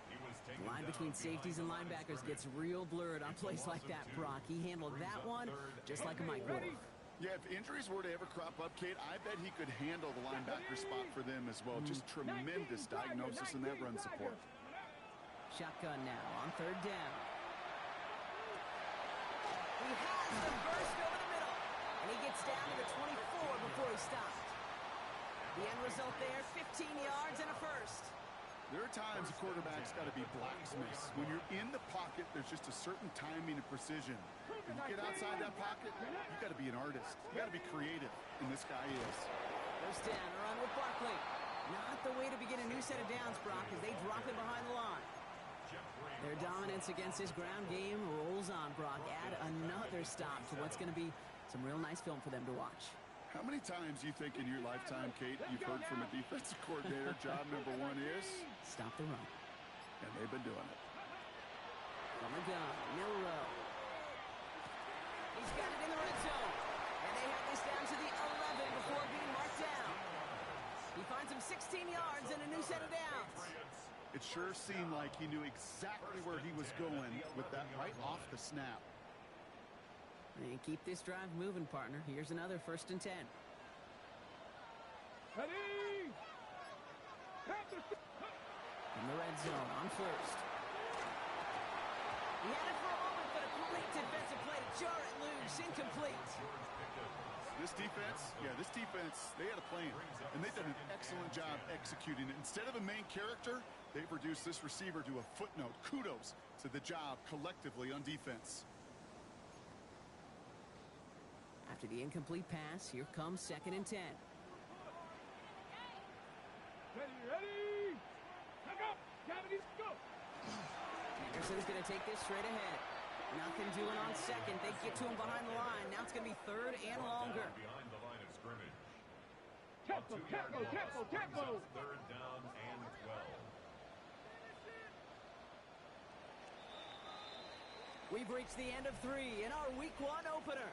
The line between safeties and linebackers gets real blurred on plays like that, Brock. He handled that one just like a Mike Wolf. Yeah, if injuries were to ever crop up, Kate, I bet he could handle the linebacker spot for them as well. Just tremendous diagnosis in that run support. Shotgun now on 3rd down. He has the burst over the middle, and he gets down to the 24 before he stopped. The end result there, 15 yards and a first. There are times a quarterback's got to be blacksmiths. When you're in the pocket, there's just a certain timing and precision. When you get outside that pocket, you got to be an artist. You got to be creative, and this guy is. First down, a run with Barkley. Not the way to begin a new set of downs, Brock, as they drop it behind the line. Their dominance against his ground game rolls on, Brock. Add another stop to what's going to be some real nice film for them to watch. How many times you think in your lifetime, Kate, you've heard from a defensive coordinator, job number 1 is? Stop the run. And they've been doing it. From the gun, Milrow. He's got it in the red zone. And they have this down to the 11 before being marked down. He finds him 16 yards and a new set of downs. It sure seemed like he knew exactly where he was going with that right off the snap. And keep this drive moving, partner. Here's another 1st and 10. Ready? In the red zone on 1st. He had it for a moment, but a great defensive play to jar it loose. Incomplete. This defense, they had a plan, and they've done an excellent job executing it. Instead of a main character, they've reduced this receiver to a footnote. Kudos to the job collectively on defense. After the incomplete pass, here comes 2nd and 10. Ready? Look up! Cavity, go! Anderson's going to take this straight ahead. Nothing doing on 2nd. They get to him behind the line. Now it's going to be 3rd and longer. Behind the line of scrimmage. Tempo! 3rd down and 12. We've reached the end of 3 in our Week 1 opener.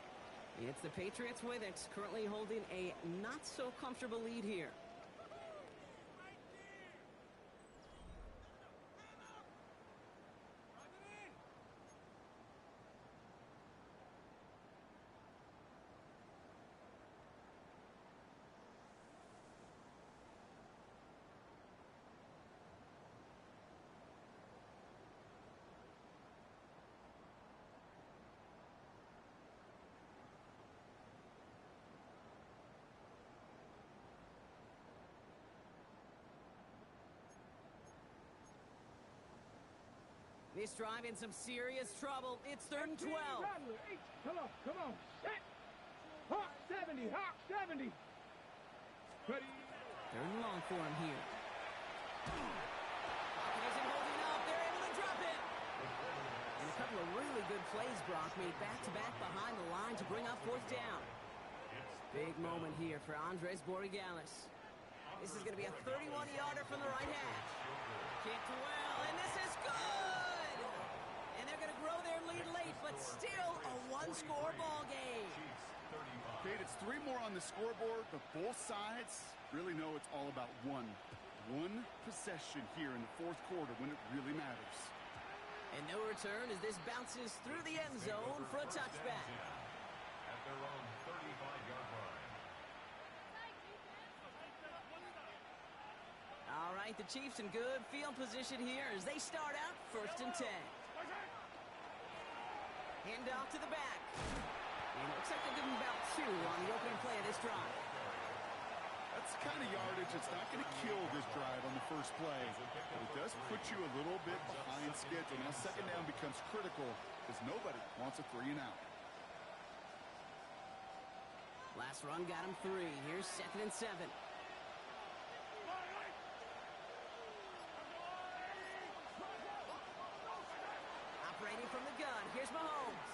It's the Patriots way that's currently holding a not-so-comfortable lead here. This drive in some serious trouble. It's 3rd and 12. Come on. Set. Hawk 70. Ready? 3rd and long for him here. Pocket isn't holding up. They're able to drop it. And a couple of really good plays, Brock, made back-to-back behind the line to bring up 4th down. Big moment here for Andres Borregales. This is going to be a 31-yarder from the right hash. Kicked well, and this is good! And they're going to grow their lead late, but still a one-score ball game. Kate, it's 3 more on the scoreboard, but both sides really know it's all about one possession here in the 4th quarter when it really matters. And no return as this bounces through the end zone for a touchback. At their own 35-yard line. right, the Chiefs in good field position here as they start out 1st and 10. Hand off to the back. And it looks like they'll give him about 2 on the opening play of this drive. That's the kind of yardage that's not going to kill this drive on the first play, but it does put you a little bit behind schedule. Now, 2nd down becomes critical because nobody wants a 3 and out. Last run got him 3. Here's 2nd and 7. Operating from the gun, here's Mahomes.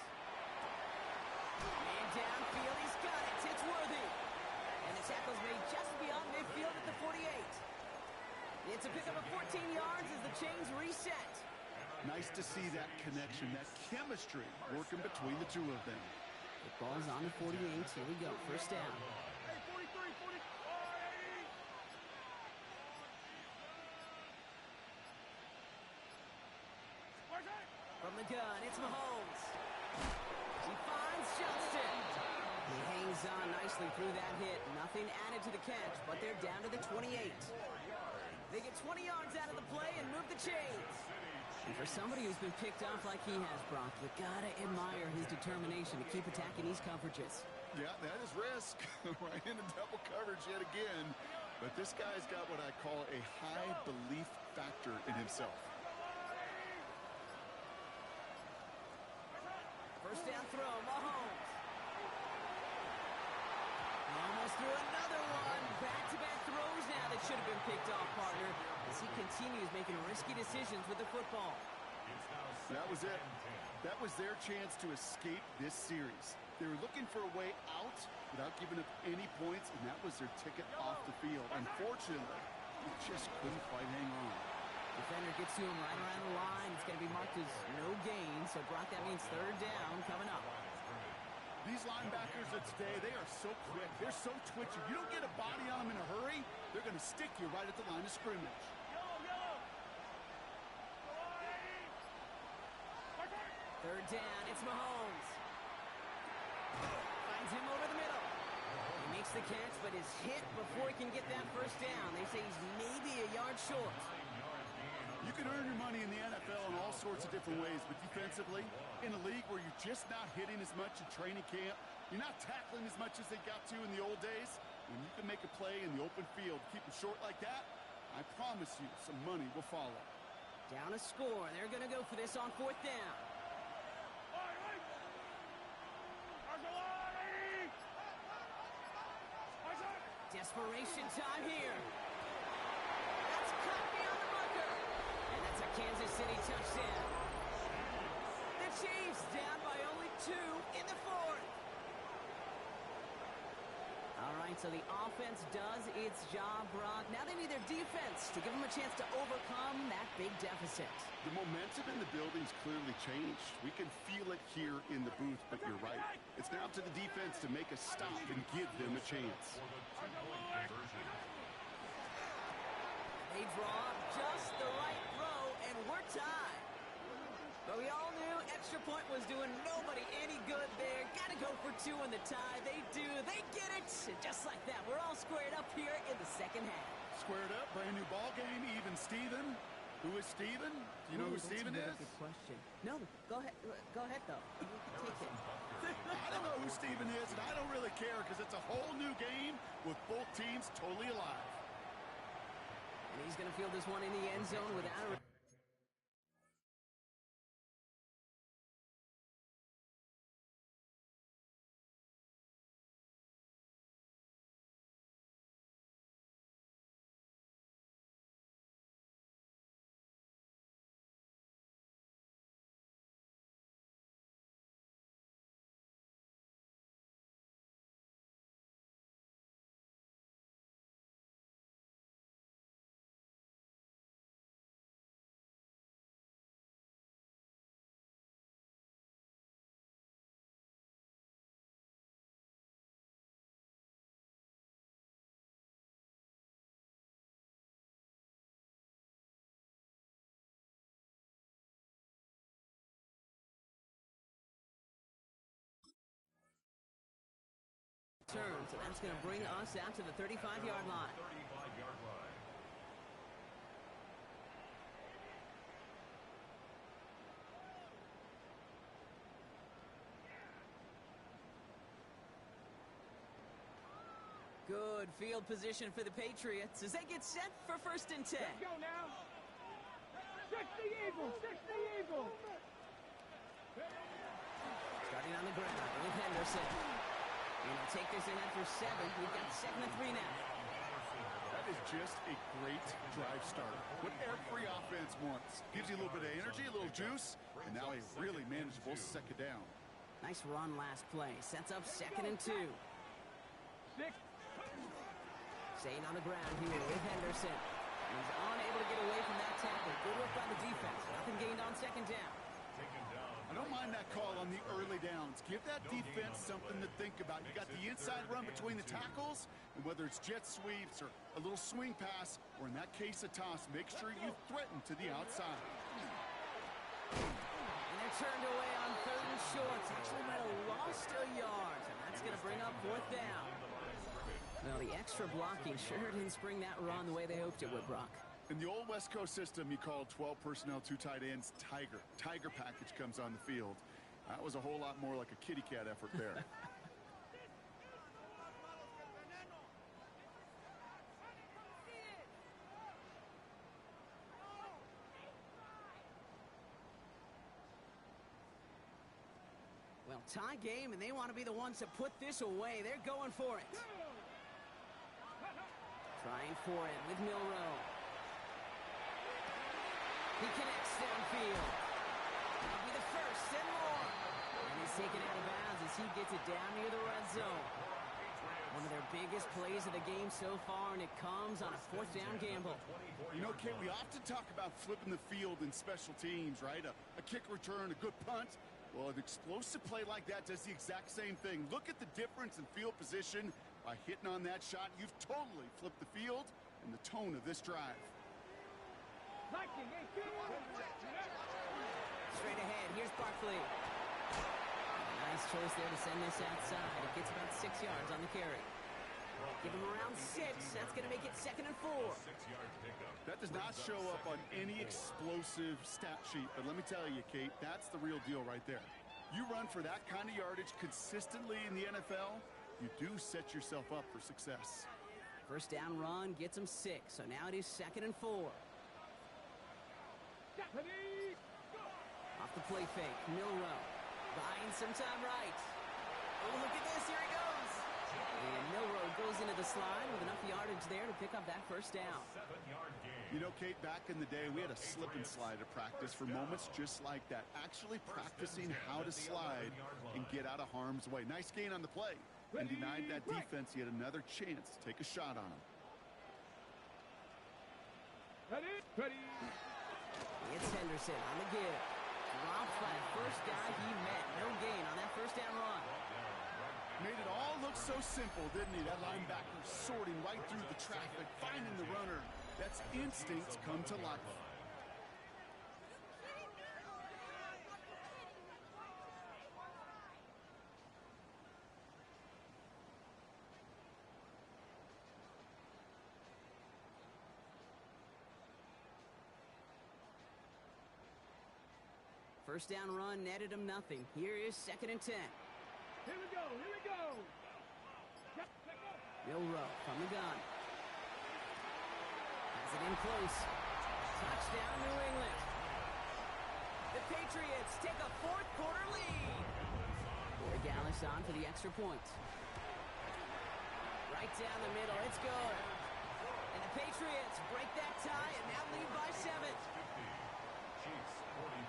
And downfield, he's got it. It's Worthy. And the tackle's made just beyond midfield at the 48. It's a pickup of 14 yards as the chains reset. Nice to see that connection, that chemistry working between the two of them. The ball's on the 48. Here we go. 1st down. Hey, 43, 40. From the gun, it's Mahomes. He finds Johnston. He hangs on nicely through that hit. Nothing added to the catch, but they're down to the 28. They get 20 yards out of the play and move the chains. And for somebody who's been picked off like he has, Brock, you gotta admire his determination to keep attacking these coverages. Yeah, that is risk. Right into double coverage yet again. But this guy's got what I call a high belief factor in himself. 1st down throw, Mahomes. Almost threw another one. Back-to-back throws now that should have been picked off, partner, as he continues making risky decisions with the football. That was it. That was their chance to escape this series. They were looking for a way out without giving up any points, and that was their ticket off the field. Unfortunately, they just couldn't quite hang on. Defender gets to him right around the line. It's going to be marked as no gain, so Brock, that means 3rd down coming up. These linebackers of today, they are so quick. They're so twitchy. You don't get a body on them in a hurry, they're going to stick you right at the line of scrimmage. 3rd down, it's Mahomes. Finds him over the middle. He makes the catch, but is hit before he can get that 1st down. They say he's maybe a yard short. You can earn your money in the NFL in all sorts of different ways, but defensively, in a league where you're just not hitting as much in training camp, you're not tackling as much as they got to in the old days, when you can make a play in the open field, keep it short like that, I promise you some money will follow. Down a score. They're going to go for this on 4th down. Desperation time here. That's cut beyond the marker. And that's a Kansas City touchdown. The Chiefs down by only 2 in the 4th. All right, so the offense does its job, Brock. Now they need their defense to give them a chance to overcome that big deficit. The momentum in the building's clearly changed. We can feel it here in the booth, but you're right. It's now up to the defense to make a stop and give them a chance. They draw up just the right throw, and we're tied. But we all knew extra point was doing nobody any good there. Got to go for 2 in the tie. They do. They get it. And just like that, we're all squared up here in the 2nd half. Squared up, brand new ball game, even Steven. Who is Steven? Do you know who Steven is? Good question. No, go ahead. Go ahead, though. You take it. I don't know who Steven is, and I don't really care because it's a whole new game with both teams totally alive. And he's going to field this one in the end zone without a... turn, so that's going to bring us out to the 35-yard line. 35-yard line. Good field position for the Patriots as they get set for 1st and 10. Let's go now. 60 Eagles, 60 Eagles. Starting on the ground with Henderson. And he'll take this ahead for 7. We've got 2nd and 3 now. That is just a great drive starter. What every offense wants. Gives you a little bit of energy, a little juice, and now a really manageable 2nd down. Nice run last play. Sets up 2nd and 2. 6. Staying on the ground here with Henderson. And he's unable to get away from that tackle. Good work by the defense. Nothing gained on 2nd down. I don't mind that call on the early downs. Give that defense something to think about. You got the inside run between the tackles, and whether it's jet sweeps or a little swing pass, or in that case a toss, make sure you threaten to the outside. And they're turned away on 3rd and short. Actually might have lost a yard, and that's going to bring up 4th down. Well, the extra blocking sure didn't spring that run the way they hoped it would, Brock. In the old West Coast system, you called 12 personnel, 2 tight ends, Tiger. Tiger package comes on the field. That was a whole lot more like a kitty cat effort there. Well, tie game, and they want to be the ones to put this away. They're going for it. Trying for it with Milroe. He connects downfield. That'll be the 1st and more. And he's taken out of bounds as he gets it down near the red zone. One of their biggest plays of the game so far, and it comes on a 4th down gamble. You know, Kate, we often talk about flipping the field in special teams, right? A kick return, a good punt. Well, an explosive play like that does the exact same thing. Look at the difference in field position. By hitting on that shot, you've totally flipped the field and the tone of this drive. Straight ahead, here's Barkley. Nice choice there to send this outside. It gets about 6 yards on the carry. Give him around 6. That's going to make it 2nd and 4. That does not show up on any explosive stat sheet, but let me tell you, Kate, that's the real deal right there. You run for that kind of yardage consistently in the NFL, you do set yourself up for success. 1st down run gets him 6, so now it is 2nd and 4. Off the play fake, Milroe. Buying some time right. Oh, look at this, here he goes. And Milroe goes into the slide with enough yardage there to pick up that 1st down. You know, Kate, back in the day, we had a slip and slide at practice for moments just like that. Actually practicing how to slide and get out of harm's way. Nice gain on the play. And denied that defense yet another chance to take a shot on him. Ready. It's Henderson on the give. Dropped by the 1st guy he met. No gain on that 1st down run. Made it all look so simple, didn't he? That linebacker sorting right through the traffic, finding the runner. That's instincts come to life. First down run netted him nothing. Here is 2nd and 10. Here we go. Milroe from the gun. Has it in close. Touchdown, New England. The Patriots take a 4th quarter lead. Corey Gallis on for the extra point. Right down the middle. It's good. And the Patriots break that tie and now lead by 7. Chiefs 43.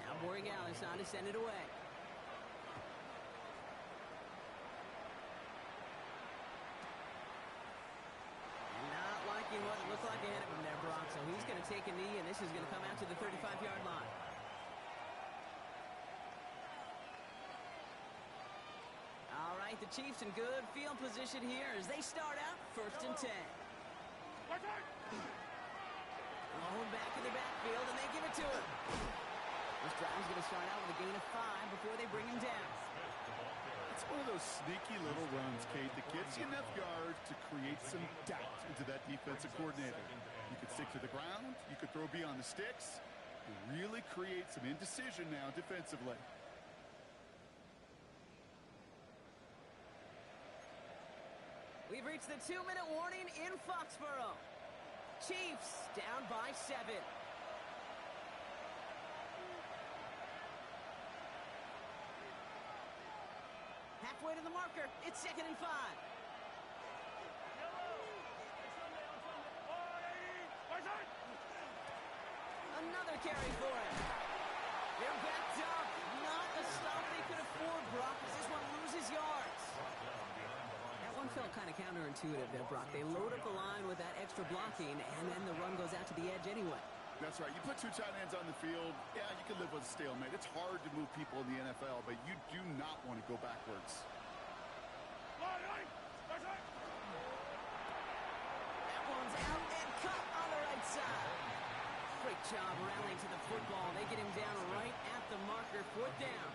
Now Borregales on to send it away. Not liking what it looked like ahead of him there, Brock. So he's going to take a knee, and this is going to come out to the 35-yard line. All right, the Chiefs in good field position here as they start out 1st and 10. Long back in the backfield, and they give it to him. This drive's going to start out with a gain of 5 before they bring him down. It's one of those sneaky little runs, Kate, that gets you enough yards to create some doubt into that defensive coordinator. You could stick to the ground. You could throw beyond the sticks. And really create some indecision now defensively. We've reached the 2-minute warning in Foxborough. Chiefs down by 7. Halfway to the marker. It's 2nd and 5. Another carry for it. They're backed up. Not a stop they could afford, Brock, as this one loses yards. That one felt kind of counterintuitive there, Brock. They load up the line with that extra blocking, and then the run goes out to the edge anyway. That's right. You put 2 tight ends on the field, yeah, you can live with a stalemate. It's hard to move people in the NFL, but you do not want to go backwards. That one's out and cut on the right side. Great job rallying to the football. They get him down right at the marker. 4th down.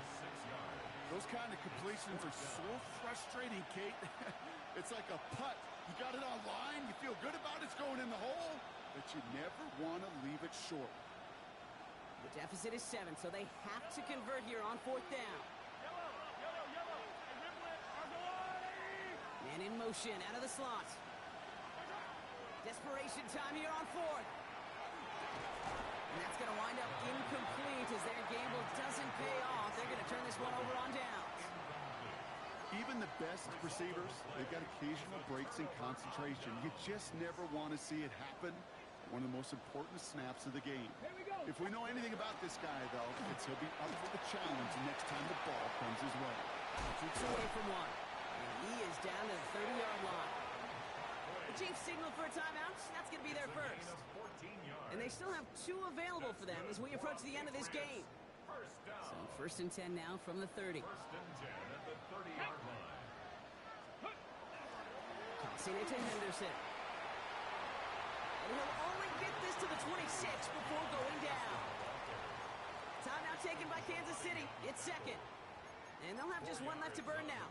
Those kind of completions are so frustrating, Kate. It's like a putt. You got it on line. You feel good about it's going in the hole, but you never want to leave it short. The deficit is 7, so they have to convert here on 4th down. Man in motion out of the slot. Desperation time here on 4th. And that's going to wind up incomplete as their gamble doesn't pay off. They're going to turn this one over on downs. Even the best receivers, they've got occasional breaks in concentration. You just never want to see it happen. One of the most important snaps of the game. If we know anything about this guy, though, it's he'll be up for the challenge next time the ball comes his way. Keeps away from one. And he is down to the 30-yard line. The Chiefs signal for a timeout. That's going to be their first. And they still have 2 available for them as we approach the end of this game. So 1st and 10 now from the 30. 1st and 10 at the 30-yard line. Tossing it to Henderson. And he'll only get this to the 26 before going down. Timeout taken by Kansas City. It's 2nd. And they'll have just 1 left to burn now.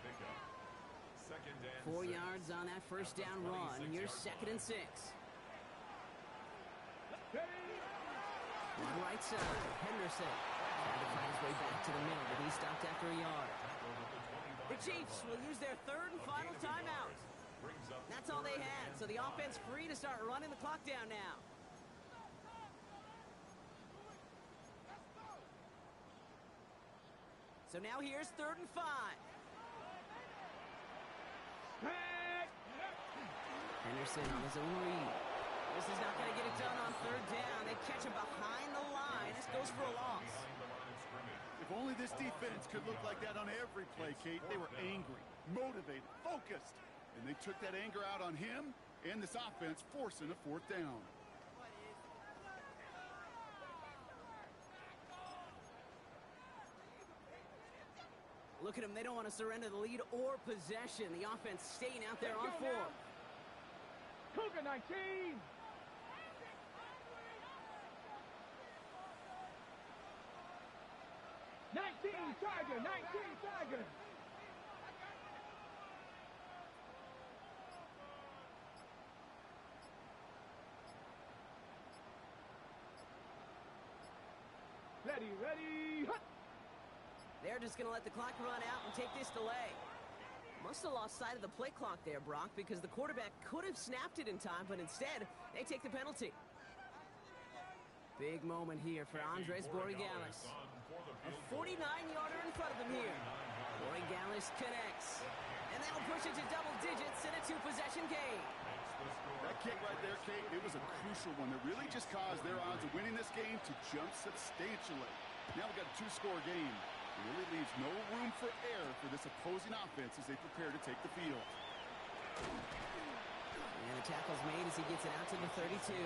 4 yards on that 1st down run. Here's 2nd and 6. On the right side, Henderson trying to find his way back to the middle, but he stopped after a yard. The Chiefs will use their 3rd and final timeout. That's all they had, so the offense free to start running the clock down now. So now here's 3rd and 5. Henderson on his own read. This is not going to get it done on 3rd down. They catch him behind the line. This goes for a loss. If only this defense could look like that on every play, Kate. They were angry, motivated, focused. And they took that anger out on him and this offense, forcing a 4th down. Look at them. They don't want to surrender the lead or possession. The offense staying out there on 4th. Cougar 19. Tiger, 19 Tiger. Ready, hut. They're just going to let the clock run out and take this delay. Must have lost sight of the play clock there, Brock, because the quarterback could have snapped it in time, but instead, they take the penalty. Big moment here for Andres Borregales. A 49-yarder in front of him here. Borregales connects. And that'll push it to double digits in a 2-possession game. That kick right there, Kate, it was a crucial one that really just caused their odds of winning this game to jump substantially. Now we've got a 2-score game. It really leaves no room for error for this opposing offense as they prepare to take the field. And the tackle's made as he gets it out to the 32.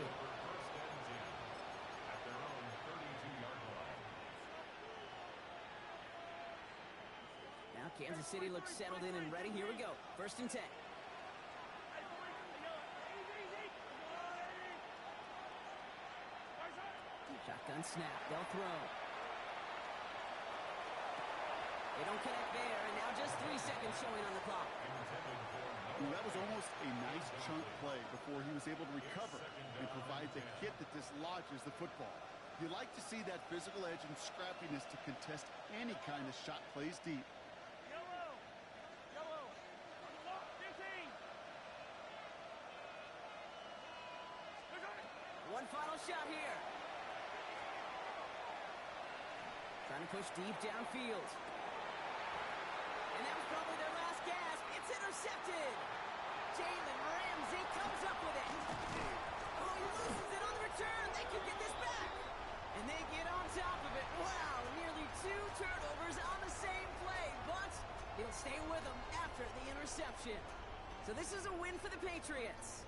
Now Kansas City looks settled in and ready. Here we go. 1st and 10. Shotgun snap. They'll throw. They don't connect there, and now just 3 seconds showing on the clock. You know, that was almost a nice chunk play before he was able to recover and provide the hit that dislodges the football. You like to see that physical edge and scrappiness to contest any kind of shot plays deep. Yellow. Yellow. Walk 15. One final shot here. Trying to push deep downfield. And that was probably their last gasp. It's intercepted. Jalen Ramsey comes up with it. Oh, he loses it on the return. They can get this back. And they get on top of it. Wow, nearly 2 turnovers on the same play. But he'll stay with them after the interception. So this is a win for the Patriots.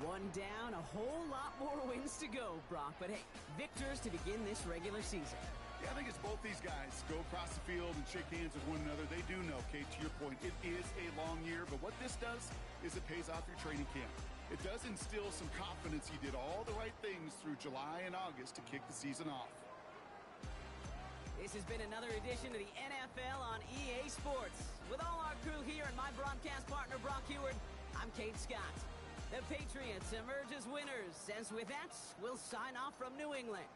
One down, a whole lot more wins to go, Brock. But hey, victors to begin this regular season. Yeah, I think it's both these guys go across the field and shake hands with one another. They do know, Kate, to your point, it is a long year. But what this does is it pays off your training camp. It does instill some confidence he did all the right things through July and August to kick the season off. This has been another edition of the NFL on EA Sports. With all our crew here and my broadcast partner, Brock Heward, I'm Kate Scott. The Patriots emerge as winners. As with that, we'll sign off from New England.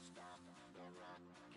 Stop the run.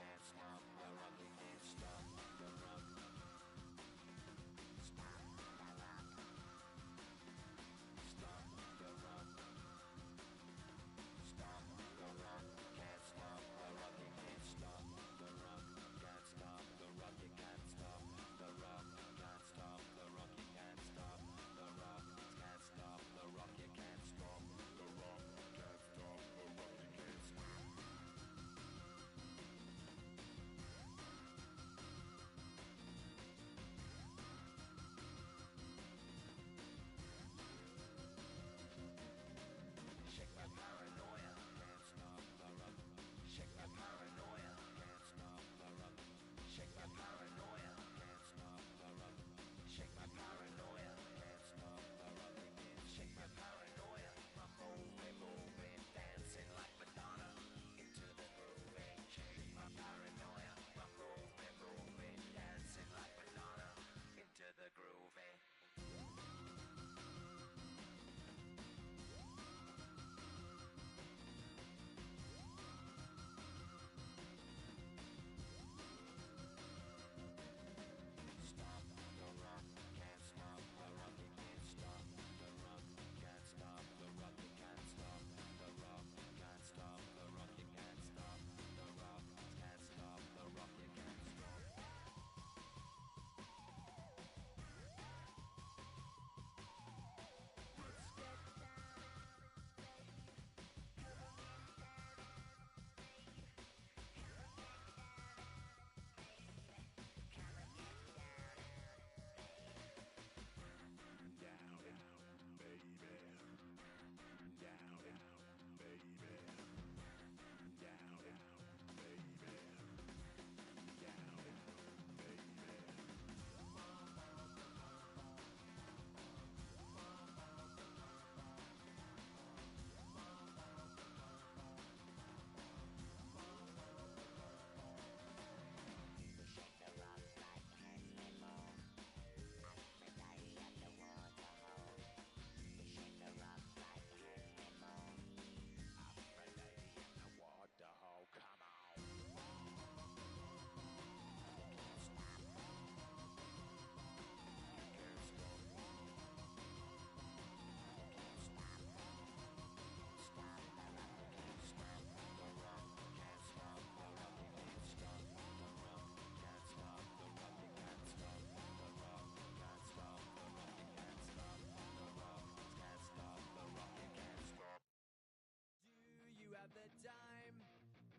the time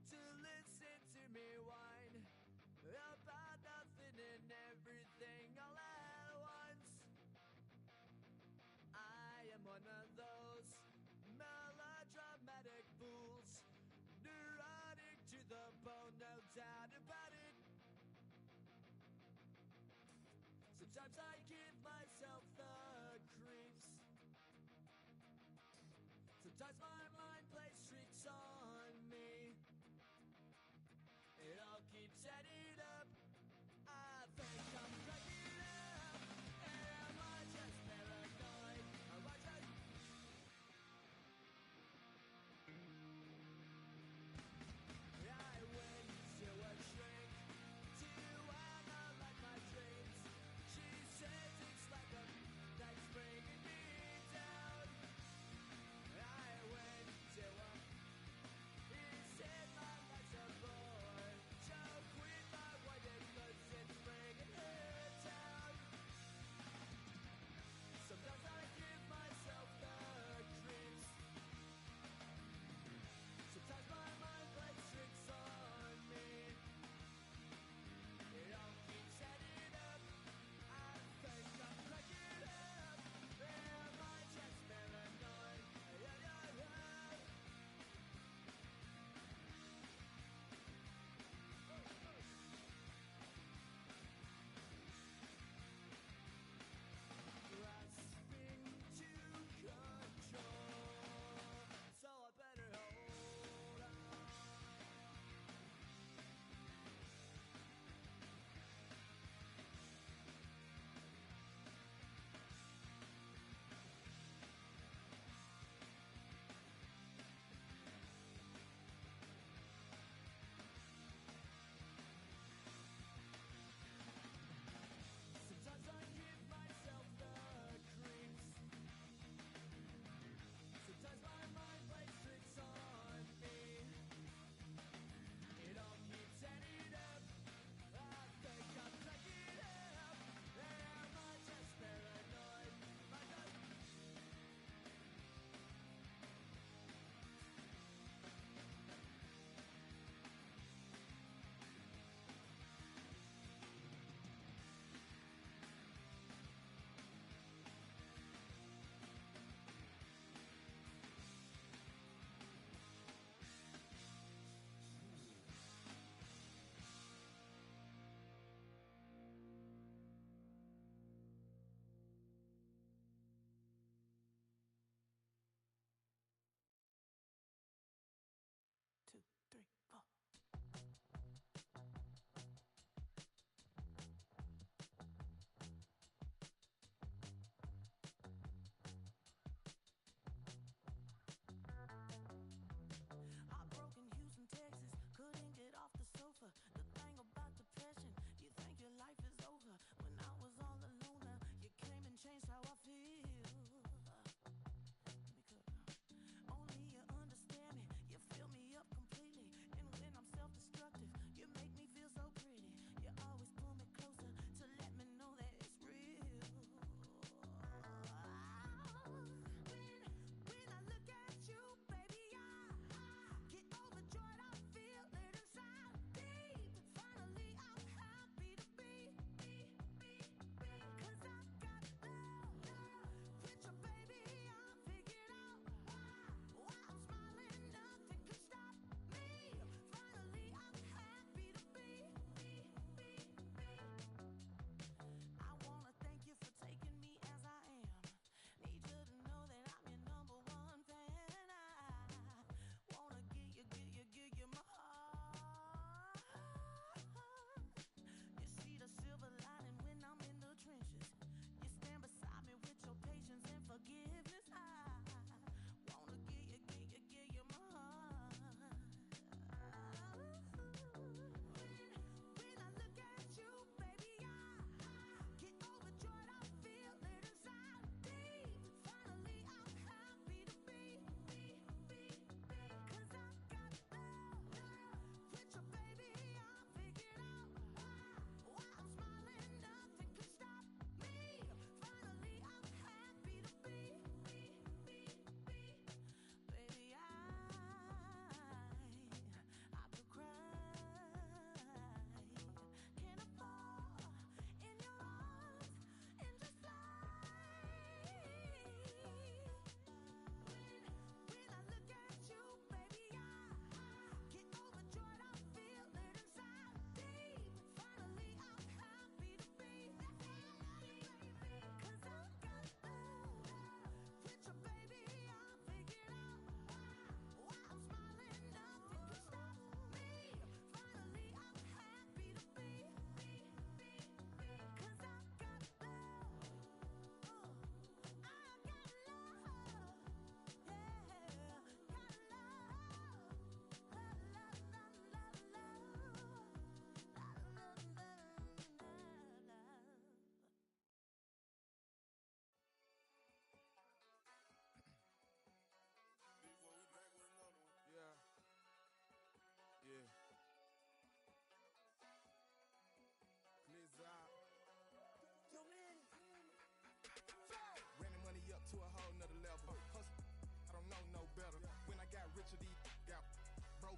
to listen to me whine about nothing and everything all at once. I am one of those melodramatic fools, neurotic to the bone, no doubt about it. Sometimes I give myself the creeps. Sometimes my mind plays tricks on me. It all keeps adding up. I think I'm cracking up. Am I just paranoid? Am I just... I went to a shrink to analyze my dreams. She says it's like a night's bringing me down. I went to a... He said my life's a bore. So quit my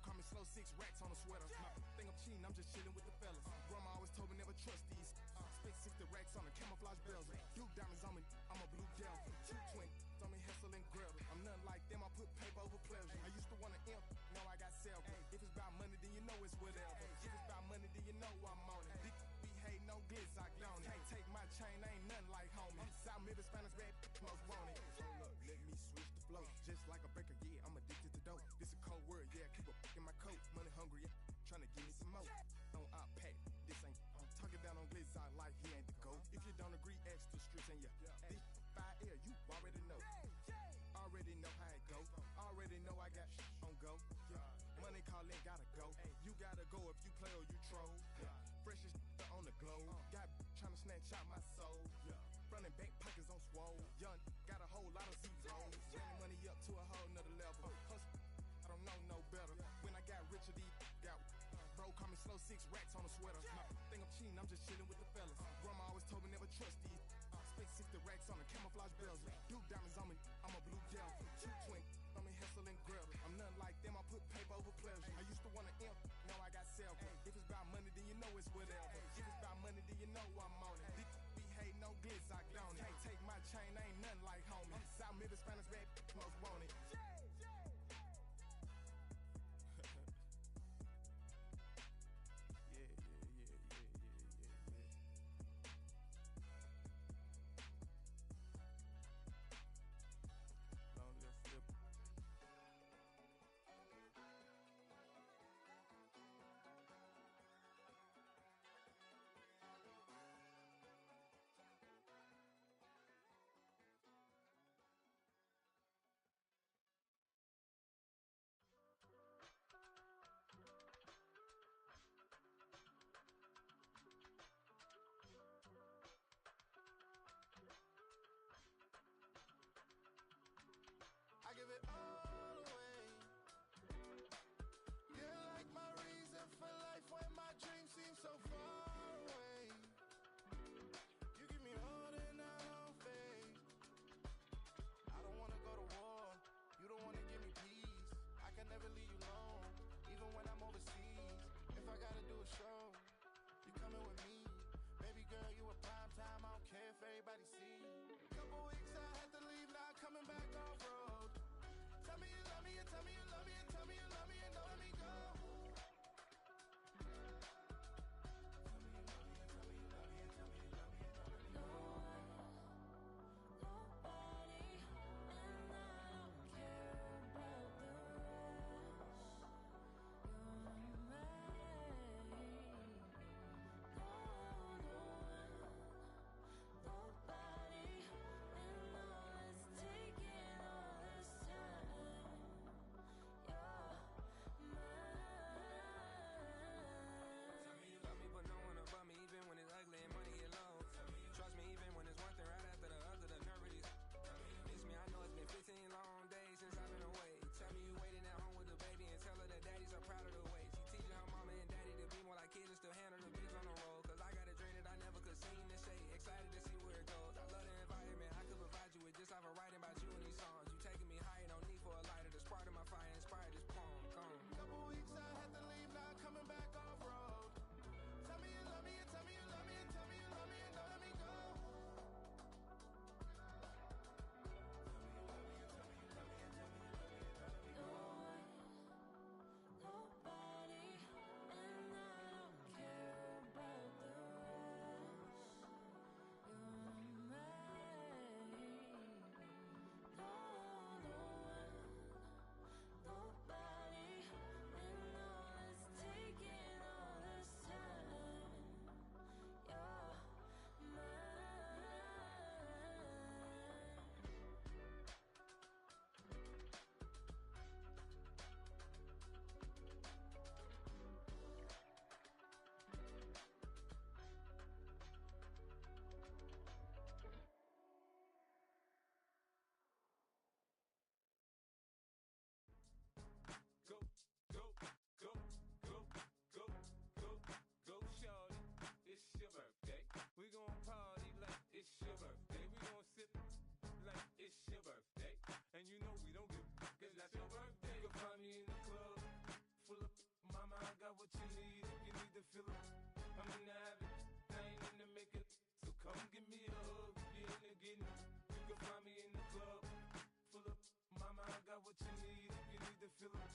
call me slow, 6 racks on a sweater. Think I'm cheating, I'm just chilling with the fellas. Grandma always told me never trust these. Spent 60 racks on the camouflage bells. Blue diamonds on me, I'm a blue devil. 220 on me, Hessel and Gretel. I'm nothing like them, I put paper over pleasure. I used to want to imp, now I got self. If it's about money, then you know it's whatever. If it's about money, then you know I'm on it. Dick be hating no glitz, I don't it. Can't take my chain, I ain't nothing like homie. South Middle Spanish red, most want it. Hold up, let me switch the flow. Just like a baker, yeah, I'm addicted to dope. This a cold word, yeah, keep a in my coat. Money hungry, yeah, tryna give me some more. On our pack, this ain't. I'm talking down on glitz, I like he ain't the go. If you don't agree, ask the streets and yeah. This fire air, you already know. Already know how it go. Already know I got on go. Yeah. Money calling, gotta go. You gotta go if you play or you troll. Yeah. Freshest on the globe. Got tryna snatch out my soul. Yeah. Running bank pockets on swole. Young, got a whole lot of zeros. Running money up to a whole nother level. Hustle, I don't know no better. When I got richer, these got bro call me slow, 6 racks on a sweater. Think I'm cheating, I'm just chilling with the fellas. Grandma always told me never trust these. Spent 60 racks on the camouflage bells. Blue diamonds on me, I'm a blue devil. 220 on me, Hessel and Gretel. I'm nothing like them, I put paper over pleasure. I used to want to imp, now I got self. If it's about money, then you know it's whatever. If it's about money, then you know I'm on it. Dick be hating no glitz, I don't it. Can't take my chain, I ain't nothing like homie. South Middle Spanish red, most want it. the feeling. I'm in the habit, I ain't in the making. So come give me a hug, if you're in the getting. You can find me in the club, full up. Mama, I got what you need if you need the feeling.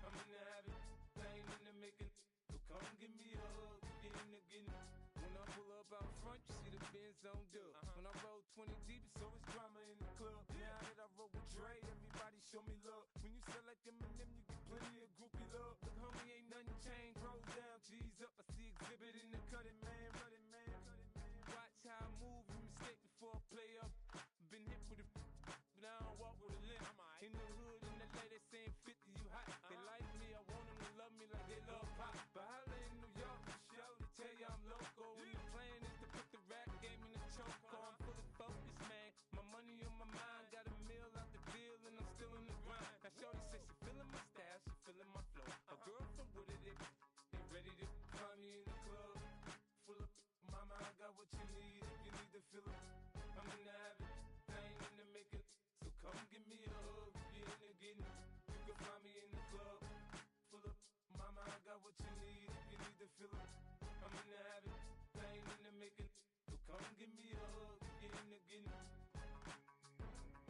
I'm in the habit, I ain't in the making. So come give me a hug, if you're in the getting. When I pull up out front, you see the Benz on dub. When I roll 20 deep, it's always drama in the club. Now that I roll with Dre, everybody show me love. When you sell like Eminem, you get plenty of groupie love. Look, homie, ain't nothing changed. Roll down, G's up. I see exhibit in the cutting, man. Running, man. Watch how I move, you mistake before I play up. Been hit with a but I don't walk with a limp. In the hood, in the lady saying 50, you hot. They like me, I want them to love me like they love pop. But holla in New York, show to tell you I'm local. When the plan is to put the rap game in the choke. I'm fully focused, man. My money on my mind, got a meal out the deal, and I'm still in the grind. Now shorty says she feeling my style, she feeling my flow. A girl from Wooded, they ready to find me in the club. Full of mama, I got what you need if you need the feeling. I'm in the habit, I ain't in the making. So come give me a hug, if you're in the getting. You can find me in the club, full up. Mama, I got what you need if you need the feeling. I'm in the habit, I ain't in the making. So come give me a hug, if you're in the getting.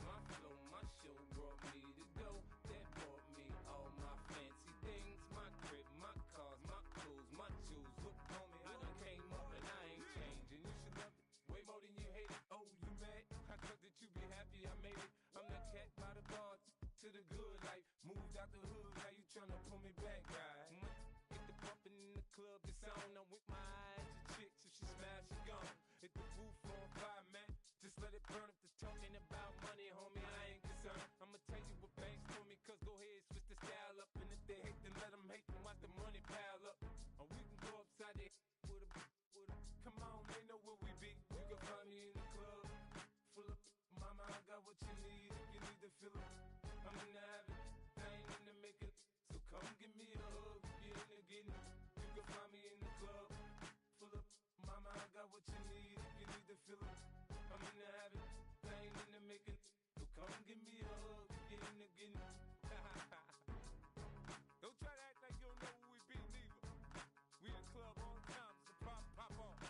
My flow, my show brought me to go. That brought me all my fancy things. My crib, my cars, my clothes, my jewels. Look, homie, I done came up and I ain't changing. You should love it way more than you hate it. Oh, you mad? I thought that you be happy I made it. I'm that cat by the bar to the good life. Moved out the hood, now you tryna pull me back, right? Hit the bumpin' in the club, it's on. I'm with my eyes to chicks, if she smash, she gone. Hit the roof on fire, man. Just let it burn if they're talking about money, homie, I ain't concerned. I'ma tell you what banks for me, cause go ahead, switch the style up. And if they hate, then let them hate, then watch the money pile up. Or we can go upside there with a come on, they know where we be. You can find me in the club, full of mama, I got what you need if you need the feeling. I'm in the habit, I ain't in the making. So come give me a hug, if you're in the getting. You can find me in the club, full of mama, I got what you need if you need the feeling. I'm in the habit, I ain't in the making. So come give me a hug, if you're in the getting. Don't try to act like you don't know who we be, neither. We in the club all the time, it's a pop off.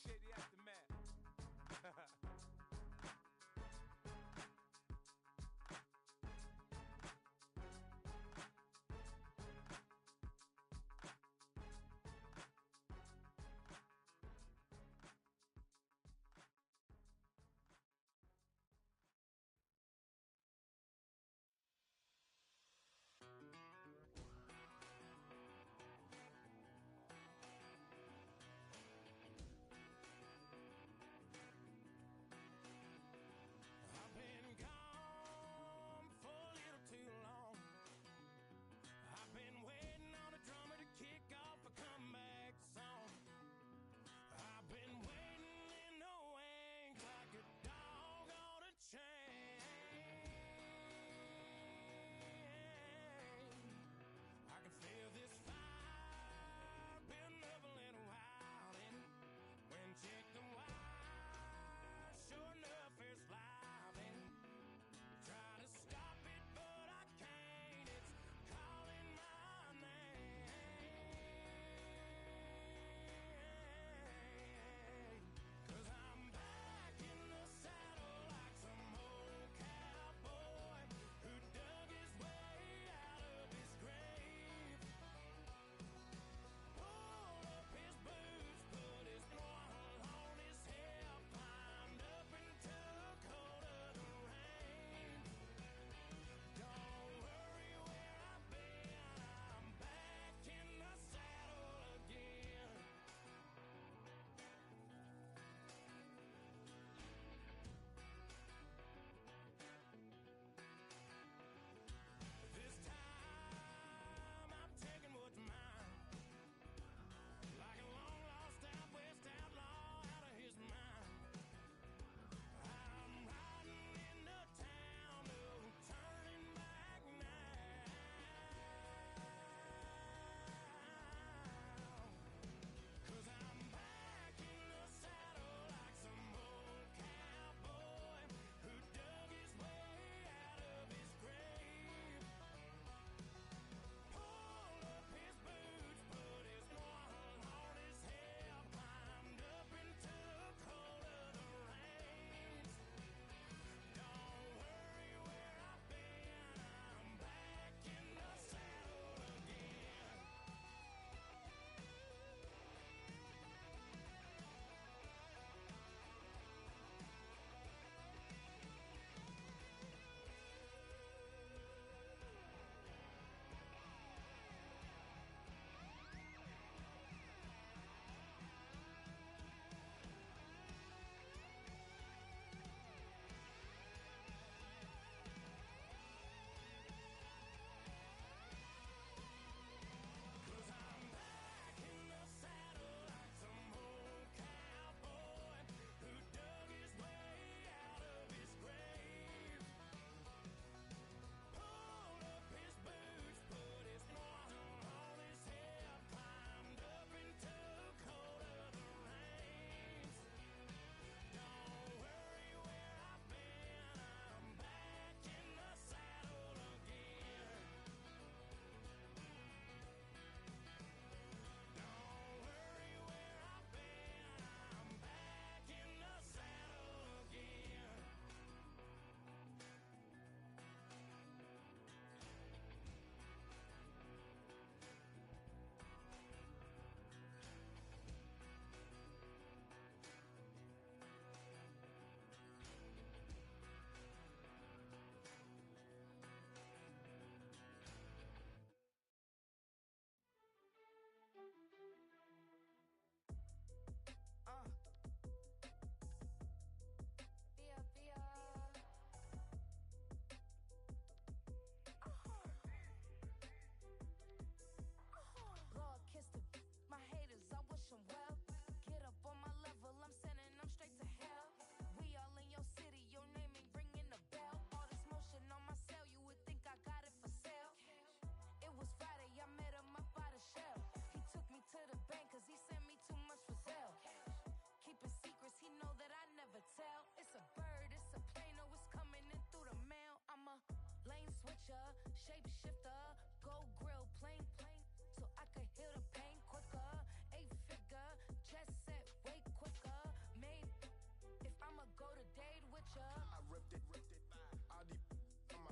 Shady Aftermath. switcher, shapeshifter, go grill, plain, so I could heal the pain quicker. 8-figure, jet set, way quicker. Made if I'ma go to date with ya. I ripped it. All these on my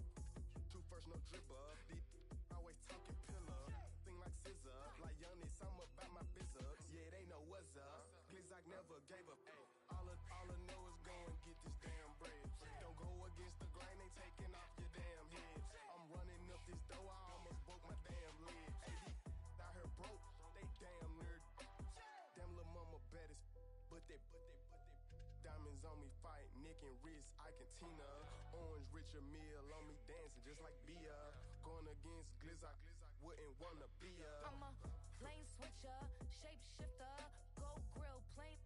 two first, no dribble. These always talking pillar. Thing like scissor. Like Youngest, I'm about my business. Yeah, they know what's up. Glizzock never gave up. All I know is go and get this damn bread. Don't go against the grain, they taking off your damn head. I'm running up this door, I almost broke my damn leg. Hey, these out here broke, they damn nerd. Damn little mama bad as but they diamonds on me fight, neck and wrist, I can Tina. Orange Richard Mill on me dancing just like Bia. Going against Glizzock, wouldn't wanna be a. I'm a lane switcher, shapeshifter, go grill, plain,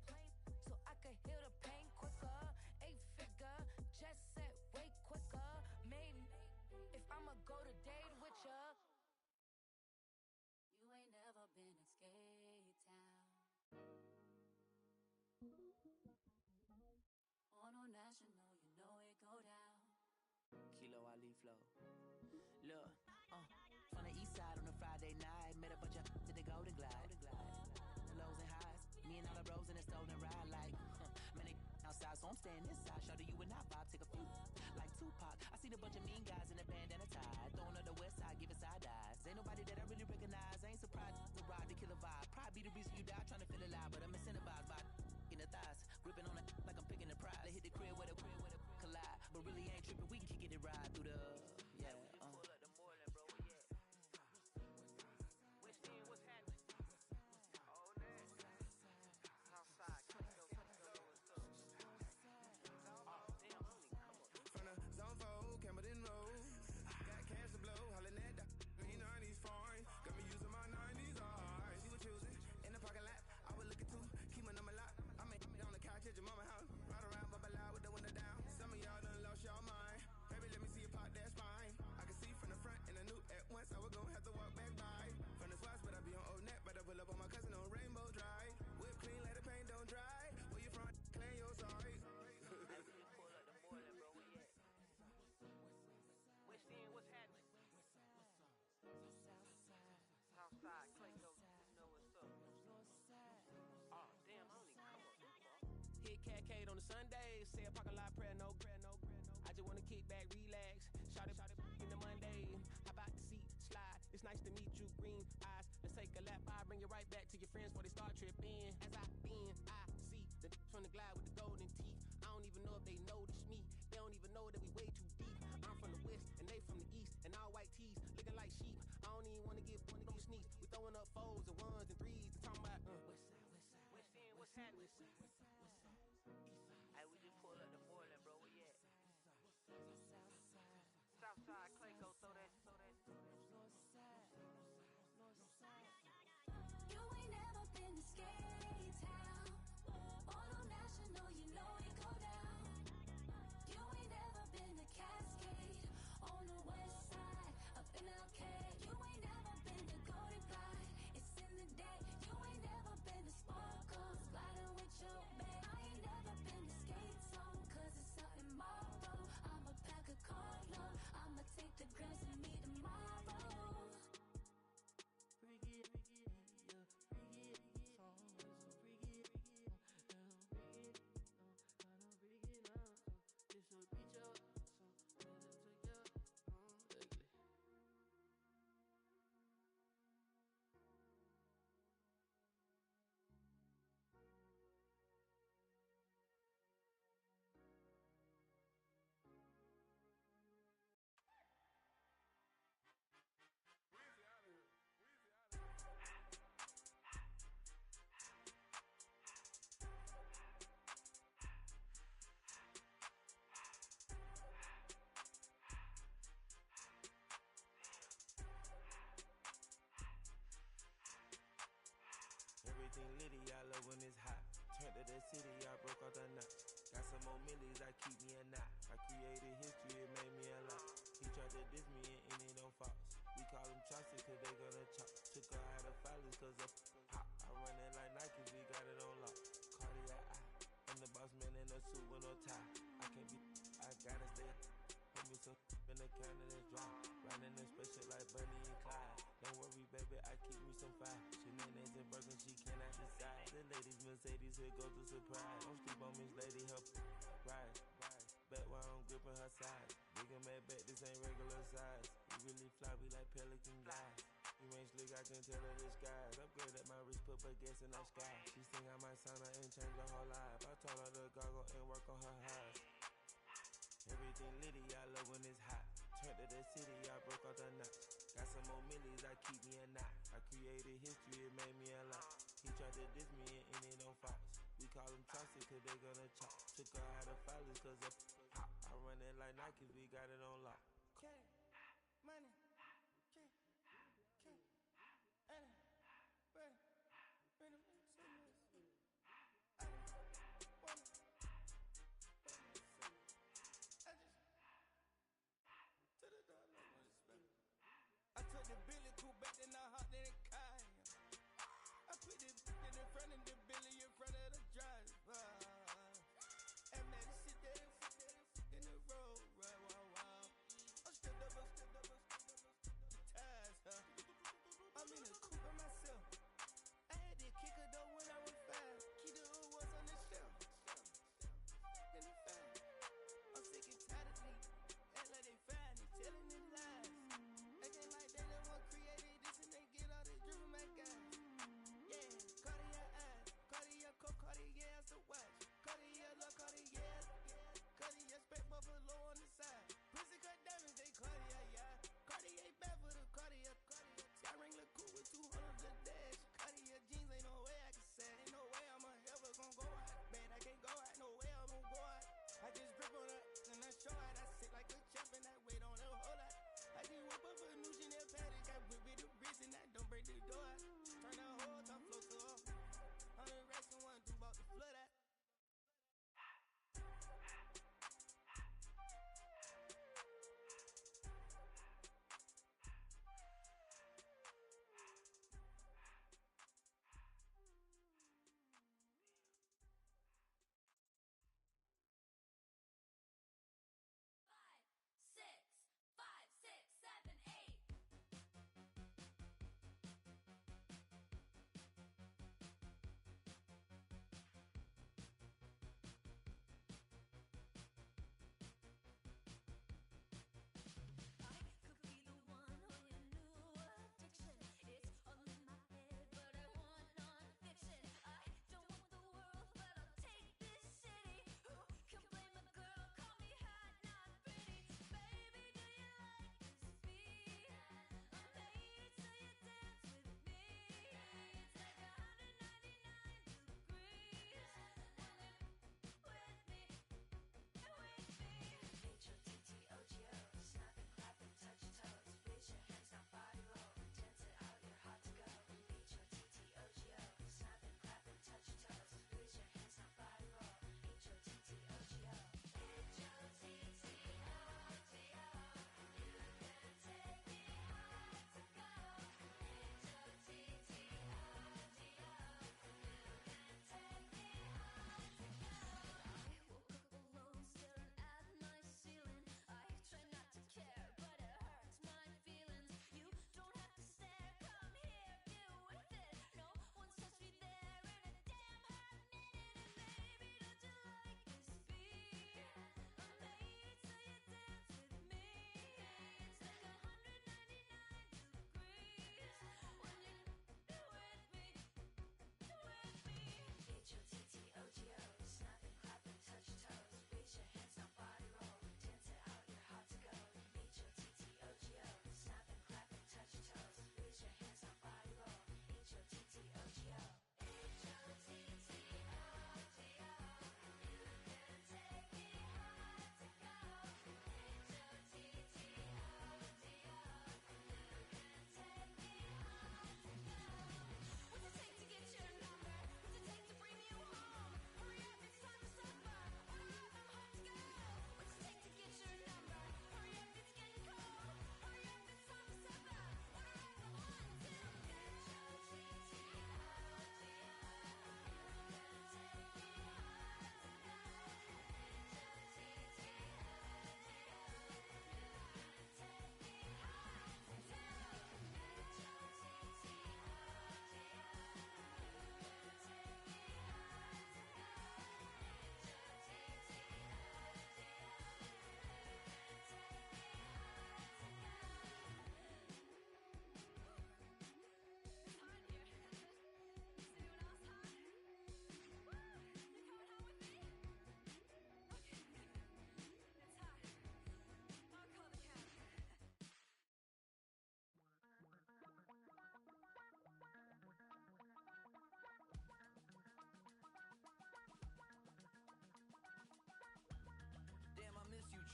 so I could heal the pain quicker. 8-figure, jet set, way quicker. Made if I'ma go to date with ya. You ain't never been in Skate Town. On no national, you know it go down. Kilo Ali Flow. Look, from the east side on a Friday night, met a bunch of to the Golden Glide. The lows and highs, me and all the bros in a stolen ride like, man, they outside, so I'm staying inside. Show you and I vibe, take a few, like Tupac. I seen a bunch of mean guys in a bandana tie, throwing up the west side, giving side eyes. Ain't nobody that I really recognize, I ain't surprised to ride the killer vibe. Probably be the reason you die, trying to feel alive, but I'm incentivized by in the thighs, gripping on it like I'm picking the prize. They hit the crib where the collide, but really ain't tripping. We can kick it and ride through the yeah. Pull up the Moreland, bro. Where you at? West End, what's happening? Oh, man. Southside, come on, what's up? Oh, damn, homie, come on. From the zone 4, Camden Road. Got cash to blow, hollering at the 90s foreign. Got me using my 90s, alright. You were choosing in the parking lot. I was looking too, keep my number locked. I made on the couch at your mama house. Ride around, bubble loud with the window down. Some of y'all done lost y'all mind. Baby, let me see you pop that spine. I can see from the front and I knew at once I was gonna have to walk back by. From the spots, but I be on Old Net. Better pull up on my cousin on Rainbow Drive. Whip clean, let the paint don't dry. Where you from? Clan, yo, sorry. Hey, we just pull up the Moreland, bro. Where you at? West End, what's happening? Southside, Clayco, you know what's up. Oh, damn, homie, come on. Hit Catcade on the Sundays, say a parking lot prayer, no. I just wanna kick back, relax, shout it in the Monday. How about the seat, slide, it's nice to meet you, green eyes. Let's take a lap, I'll bring you right back to your friends before they start tripping. As I see the from the glide with the golden teeth. I don't even know if they notice me, they don't even know that we way too deep. I'm from the west, and they from the east, and all white tees, looking like sheep. I don't even wanna get one of them sneaks. We throwing up 4s and 1s and 3s, and talking about, West End, what's happening? Hey, we just pull up the Moreland, bro. Where you at? Southside, Clayco, throw that. You ain't never been to Skate Town. On no national, you know it go down. You ain't never been to Cascade. On the west side, up in LK. You ain't never been to Golden Glide. It's in the day. You ain't never been to Sparkle. Sliding with your babe. I ain't never been to Skate Zone, cause it's out in Marlboro. I'ma pack a Carlo. I'ma take the grams and meet tomorrow. Bring it, yeah, bring it, song, so bring it, bring it, bring it up. This will reach up, so let it take up, ugly. Everything litty, I love when it's hot. Turned to the city, I broke out the knot. Got some more millies, I keep me a knot. I created history, it made me a lot. He tried to diss me and it don't fox. We call them chopsticks cause they gonna chop. Took her out of filers cause of pop. I run it like Nike, we got it on lock. Cardiac eye, I'm the boss man in a suit with no tie. I can't be, I gotta stay. Put me some in the can and it's dry. Right really fly, we like pelican guys. You ain't slick, I can tell her disguise. Upgrade at my wrist, put baguettes in the sky. She think I might sign her and change her whole life. I told her to goggle and work on her eyes. Everything litty, I love when it's hot. Turned to the city, I broke out the notch. Got some more millies, I keep me a knot. I created history, it made me a lot. He tried to diss me and it on Fox. We call them toxic cause they gonna chop. Took her out of filers cause of hot. I run it like Nike, we got it on lock. Money. I took the Billy Cool back, then I hopped in the car. I put the in front of the Billy in front of the driver. And man, sit there in the road, right, wow. I'm stepped up, the tires, huh? I'm in the coupe by myself. I had to kick her though when I was 5. Keep the old ones on the shelf. Then they found. I'm sick and tired of these. Act like they find it, telling them lies. Acting like they the one created this and they get all this driven my guys. Yeah, caught in your eyes.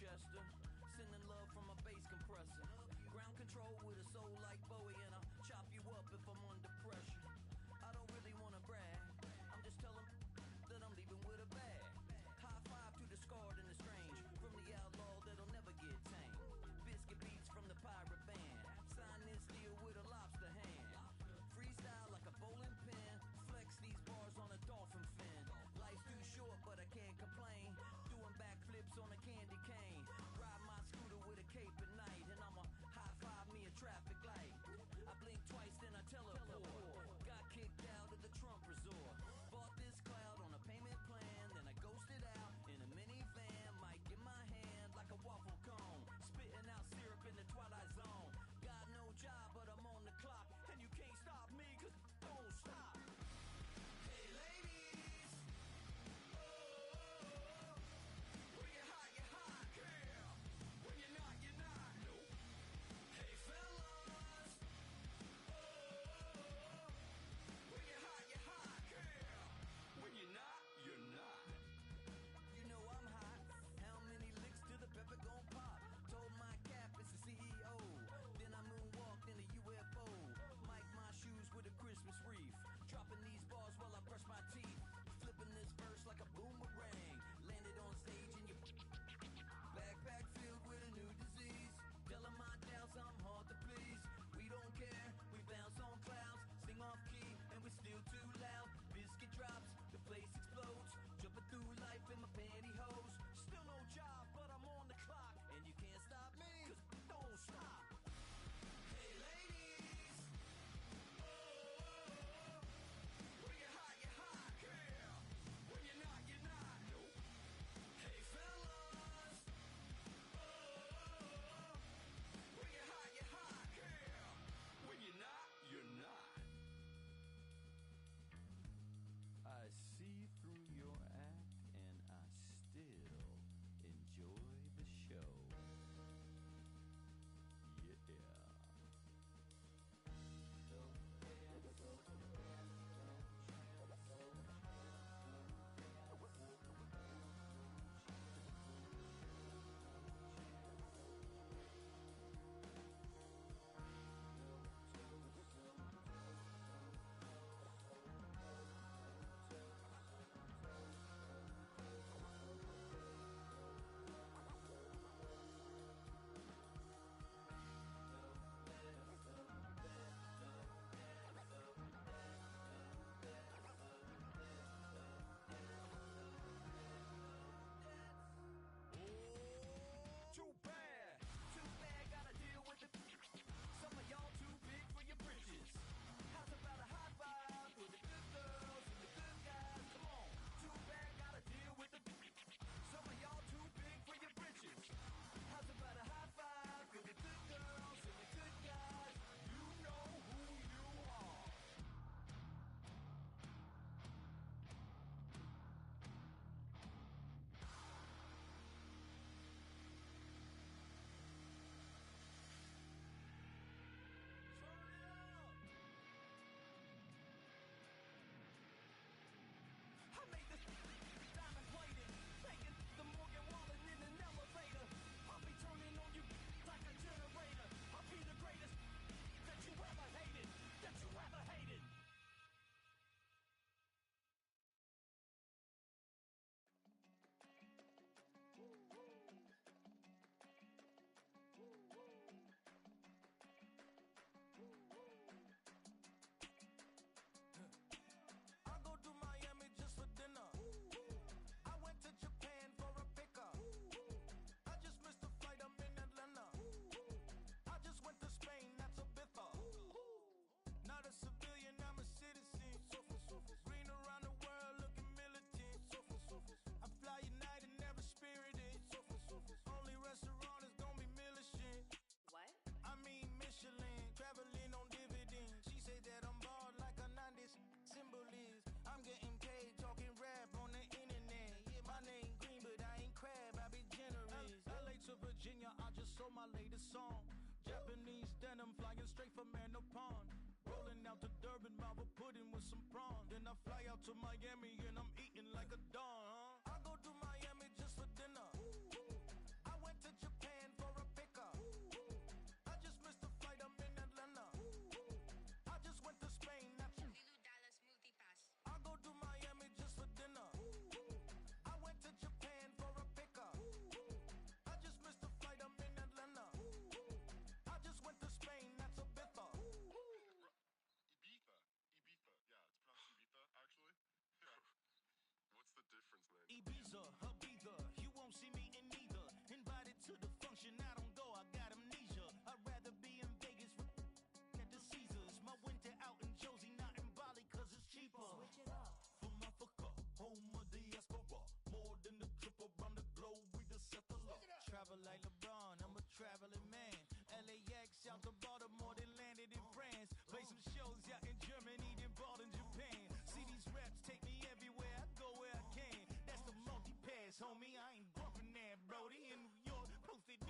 Chester. Sending love from a bass compressor. Ground control with a soul like Bowie, and I'll chop you up if I'm under pressure. I don't really wanna brag, I'm just telling that I'm leaving with a bag. High five to the scarred and the strange, from the outlaw that'll never get tamed. Biscuit beats from the pirate band, sign this deal with a lobster hand. Freestyle like a bowling pin, flex these bars on a dolphin fin. Life's too short but I can't complain, doing backflips on a candy cane. Ride my scooter with a cape at night, and I'ma high five me a traffic light. I blink twice then I teleport.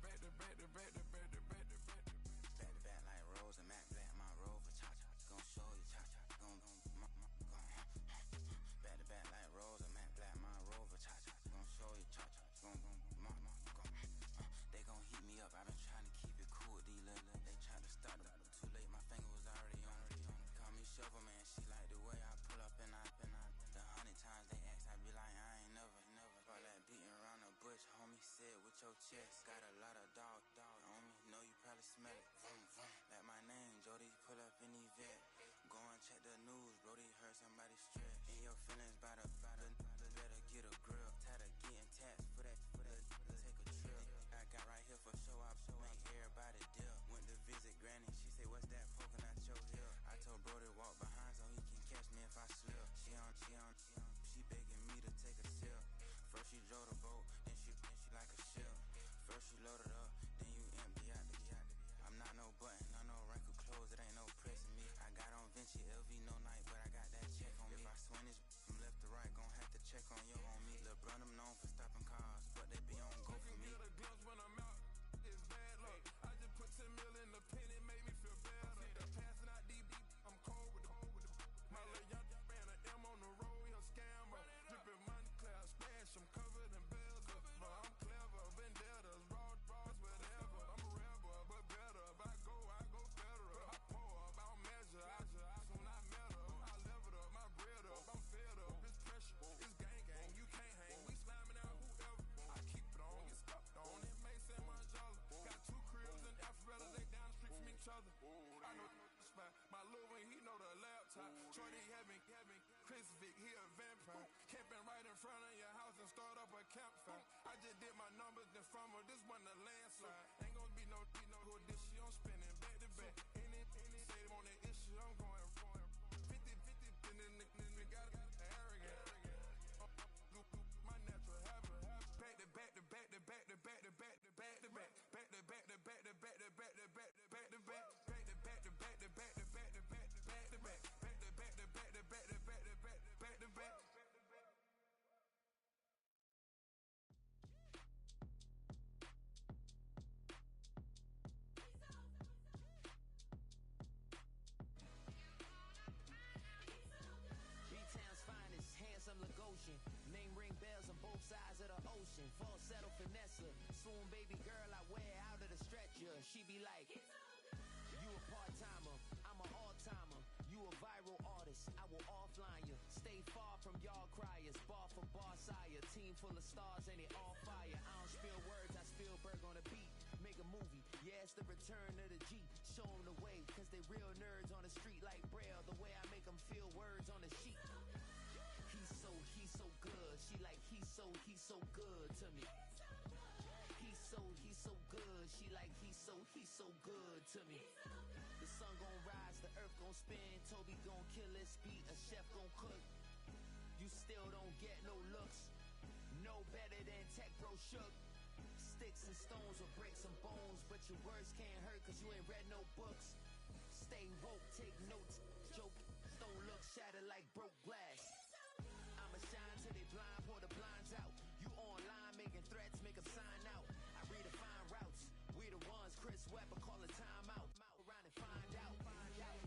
Back to back like Rose and Mac Black, my Rover, cha-cha, gon' show you, cha-cha, gon' back to back like Rose and Mac Black, my Rover, cha-cha, gon' show you, cha-cha, they gon' heat me up, I been trying to keep it cool with these little, they tried to start up, too late, my finger was already on, call me Shovel Man, she like the way I pull up and I, the 100 times they ask, I be like, I ain't never, all that beating around the bush, homie said with your chest, got a lot of dog on me, know you probably smell it, like my name, Jody, pull up in the vet, go and check the news, Brody heard somebody stress, in your feelings by the, better get a grill, tired of getting taxed for that, take a trip, I got right here for show up, make everybody deal, went to visit granny, she say what's that poking at your heel, I told Brody walk behind so he can catch me if I slip, she begging me to take a sip, first she drove the boat, then she like a ship, first you load it up, then you empty out the I'm not no button, I no wrinkled clothes, it ain't no pressing me. I got on Vinci, LV, no night, but I got that check on me. If I swing this from left to right, gon' have to check on your homie. Lil' Brun, I'm known for stopping cars, but they be on go for me. Get a glimpse when I'm out, it's bad luck. I just put 10 mil in the pen, it made me feel better. Passing out deep, I'm cold with the my little young man, an M on the road, he a scammer. Drippin' money, cloud splash, I'm covered in bells. But I'm clever, vendettas, raw draws, whatever. I'm a rebel, but better. If I go federal. I pour up, I don't measure. Soon I met her, I leveled up, my bread up. I'm fed up, it's pressure, it's gang, you can't hang. We slamming out whoever. I keep it on, get stuck on. It may say Manjala. Got 2 cribs in Alpharetta, they down the street from each other. I know the spot. My little one, he know the laptop. Shorty having Chris Vick, he a vampire. Camping right in front of your house and start up a campfire. I just did my numbers then from her, this one a landslide. Ain't gonna be no good this year, I'm spinning back to back. Any say on that issue, I'm going 50, and then the got arrogant. My natural habit. Back to back to back to back to back to back to back to back. Back to back to back to back to back to back to back to back. Back to back to back to back to back to back to back to back. Back to back to back to back to back to back to back. B-Town's finest, handsome Lagosian. Name ring bells on both sides of the ocean. Falsetto finesse, swoon baby girl I wear out of the stretcher. She be like, you a part-timer, I'm an all-timer. You a viral artist, I will offline you. Stay from y'all criers, bar for bar sire. Team full of stars and it all fire. I don't spill words, I Spielberg on a beat. Make a movie, yeah, it's the return of the G. Show 'em the way, cause they real nerds on the street like Braille. The way I make 'em feel words on the sheet. He's so good. She like, he's so good to me. He's so good. She like, he's so good to me. The sun gon' rise, the earth gon' spin. Toby gon' kill this beat, a chef gon' cook. You still don't get no looks. No better than Tech Bro Shook. Sticks and stones will break some bones, but your words can't hurt cause you ain't read no books. Stay woke, take notes, joke. Stone look shattered like broke glass. I'ma shine till they blind, pour the blinds out. You online making threats, make 'em sign out. I redefine routes. We the ones, Chris Webber call a timeout. Around and find out. Around and find out.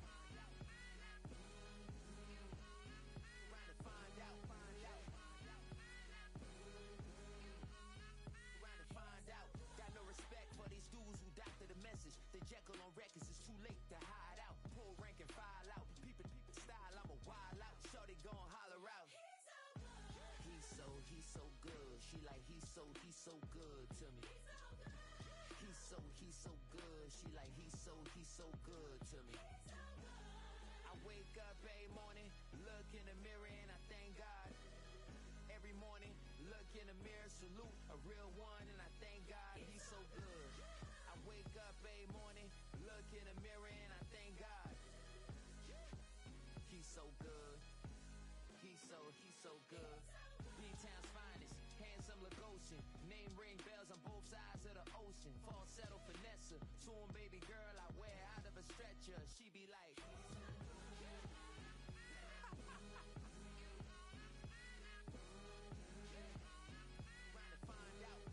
Around and find out. Got no respect for these dudes who doctor the message. They Jekyll on records, it's too late to hide out. Pull rank and file out. Peep style, I'm a wild out. Shorty gon' holler out. He's so good. She like, he's so good to me. He's so good. She like, he's so good to me. I wake up every morning, look in the mirror and I thank God. Every morning, look in the mirror, salute a real one and I thank God. He's so good. I wake up every morning, look in the mirror and I thank God. He's so good. He's so good. B-Town's finest, handsome Lagosian. Name ring bells on both sides of the ocean. Falsetto finesse, swoon baby girl I wear out of a stretcher. She be like, trying to find out.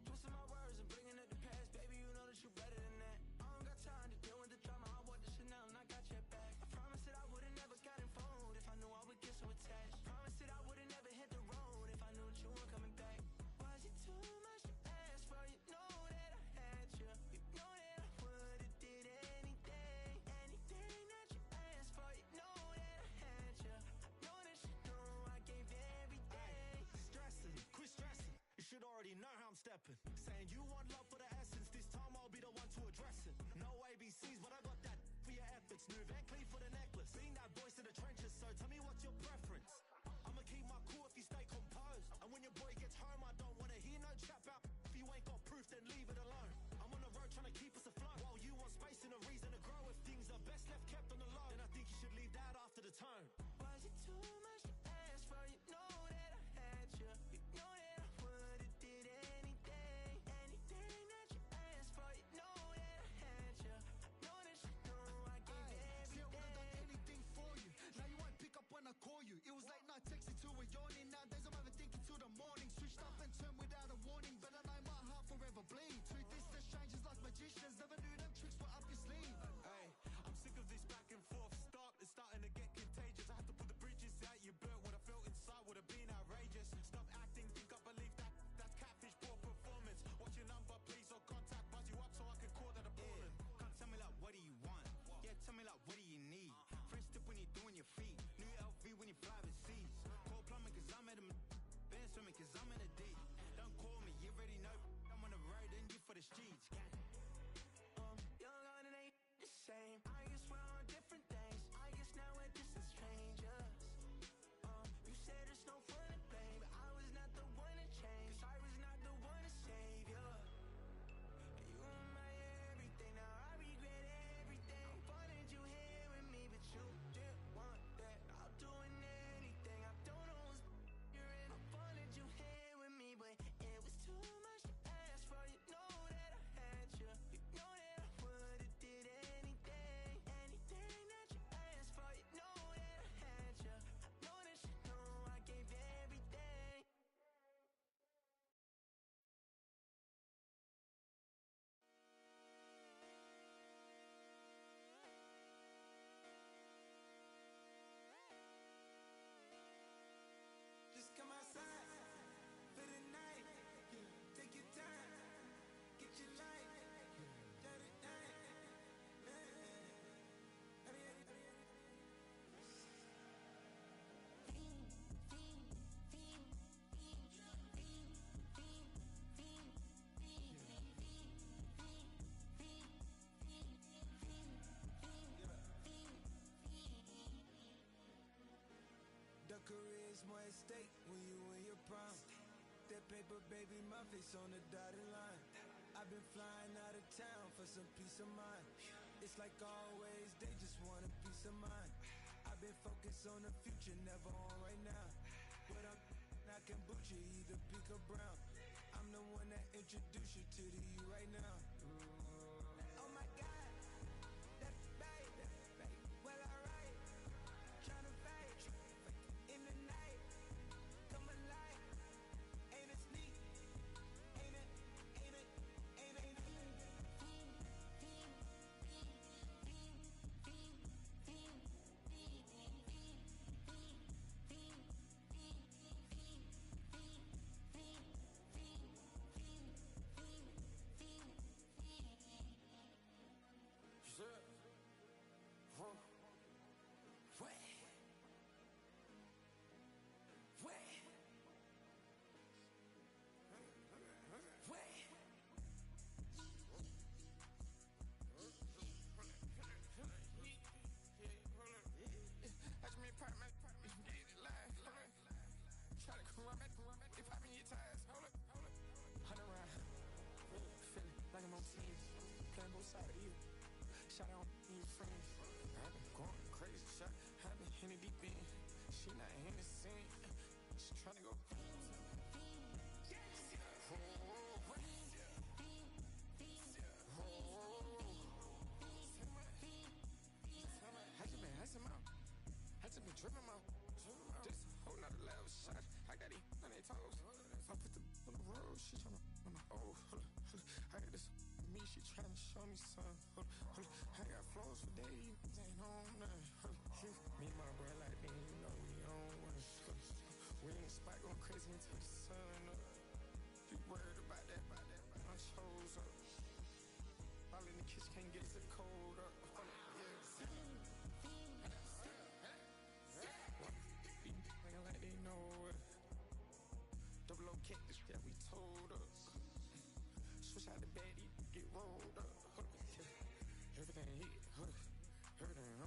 Twisting my words and bringing up the past, baby, you know that you better than that. I don't got time to deal with the drama. I bought the Chanel and I got your back. I promised that I would've never gotten phone if I knew I would get so attached. Promised that I would've never hit the road if I knew that you weren't coming back. Was it too much to ask for? You know that I had you. You know that I would've did anything that you asked for. You know that I had you. I know that you know I gave everything. Stressing, quit stressing. You should already know how I'm stepping. Saying you want love for the essence, this time I'll be the one to address it. No ABCs, but I got that for your efforts. New Van Cleef for the necklace. Being that voice in the trenches, so tell me what's your preference. I'ma keep my cool if you stay composed. And when your boy gets home, I don't wanna hear no chat about if you ain't got proof, then leave it alone. I'm on the road trying to keep us afloat, while you want space and a reason to grow. If things are best left kept on the low, then I think you should leave that after the tone. Was it too much to ask for? You know that I had you. You know that I would've did anything that you asked for. You know that I had you. I know that you know I gave everything. See, I would've done anything for you. Now you won't pick up when I call you. It was late night texting to a yawning. Nowadays I'm overthinking till the morning. Switched up and turned without a warning, but I know my heart forever bleed. Two distant strangers like magicians. Never knew them tricks were up your sleeve. Hey, I'm sick of this back and forth. It's starting to get contagious. I had more at stake when you in your prime. That paper, baby, my face on the dotted line. I've been flying out of town for some peace of mind. It's like always, they just want a piece of mind. I've been focused on the future, never on right now. But I'm not kombucha, either pink or brown. I'm the one that introduced you to the you right now. Oh my God, that babe, well alright. Tryna fight in the night, come alive. Ain't it sneak? Ain't it? Ain't it? Ain't it? Like I'm on team, playing both sides of you. Shout out to your friends. I've been going crazy, shot. I've been in the deep end. She not in the scene. She tryna go. I just been tripping out. This whole nother level shot. I got it on their toes. I put the on the road. She tryna. Oh, hold up. I got this me. She tryna show me some. Hold up. I got flows for days. Ain't on nothing. Me and my bro like me. You know we on one. We in the spot going crazy until the sun up. You worried about that? My shows up. All in the kitchen can't get the cold up. Like they know it. Double O cactus that we told us. Switch out the baddie, get rolled up. Everything hit, everything.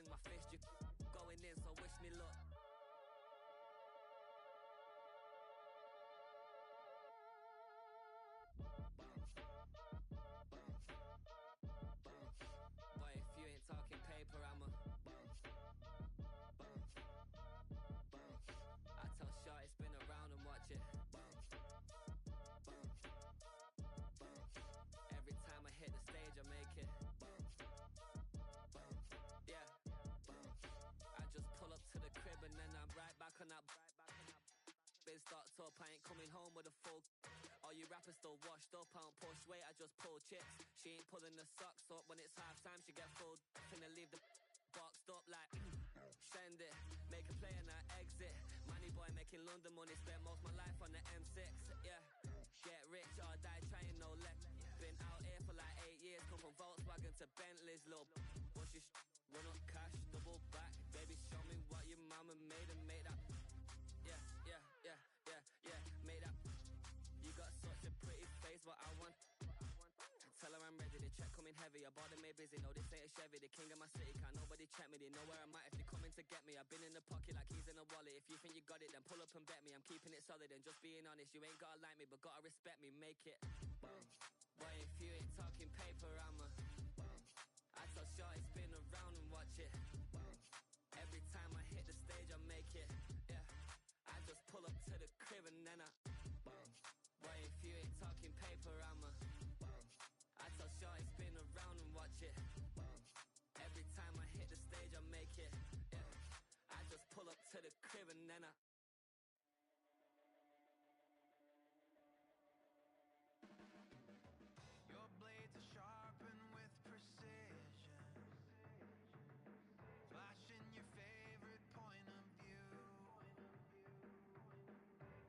swing my fist, you going in, so wish me luck. Boy, if you ain't talking paper, I'ma I tell Shorty spin around and watch it. Every time I hit the stage, I make it. Yeah. I just pull up to the crib and then I'm right back on that. Been starts up, I ain't coming home with a full. All you rappers still washed up, I don't push weight, I just pull chips. She ain't pulling the socks up when it's half time, she get full. Finna leave the boxed up like send it, make a play and I exit. Money boy making London money, spent most my life on the M6. Yeah, get rich or die trying, no leg. Been out here for like 8 years, come from Volkswagen to Bentley's, little bushy run up cash, double back. Baby, show me what your mama made and make that. Yeah, made that. You got such a pretty face, but I want. Tell her I'm ready, the check coming heavy. I bought them made busy, no this ain't a Chevy. The king of my city, can't nobody check me. They know where I'm at if they coming to get me. I've been in the pocket like keys in a wallet. If you think you got it, then pull up and bet me. I'm keeping it solid and just being honest. You ain't gotta like me, but gotta respect me, make it. Boy, if you ain't talking paper, I'ma I tell Shorty spin around and watch it. Every time I hit the stage, I make it. Yeah, I just pull up to the crib and then I boy, if you ain't talking paper, I'ma I tell Shorty spin around and watch it. Every time I hit the stage, I make it. Yeah, I just pull up to the crib and then I Your blades are sharpened with precision, flashing your favorite point of view.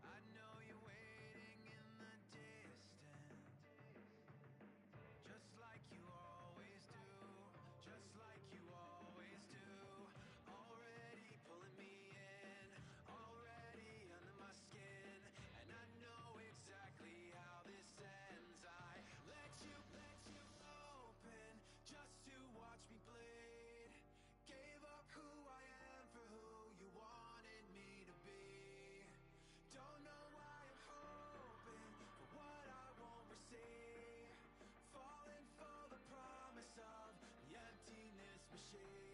I know you're waiting in the distance, just like you always do, just like you always do. Already pulling me in, already under my skin, and I know exactly how this ends. I let you open just to watch me bleed. Gave up who I am for who you wanted me to be. Don't know why I'm hoping for what I won't receive. Falling for the promise of the emptiness machine.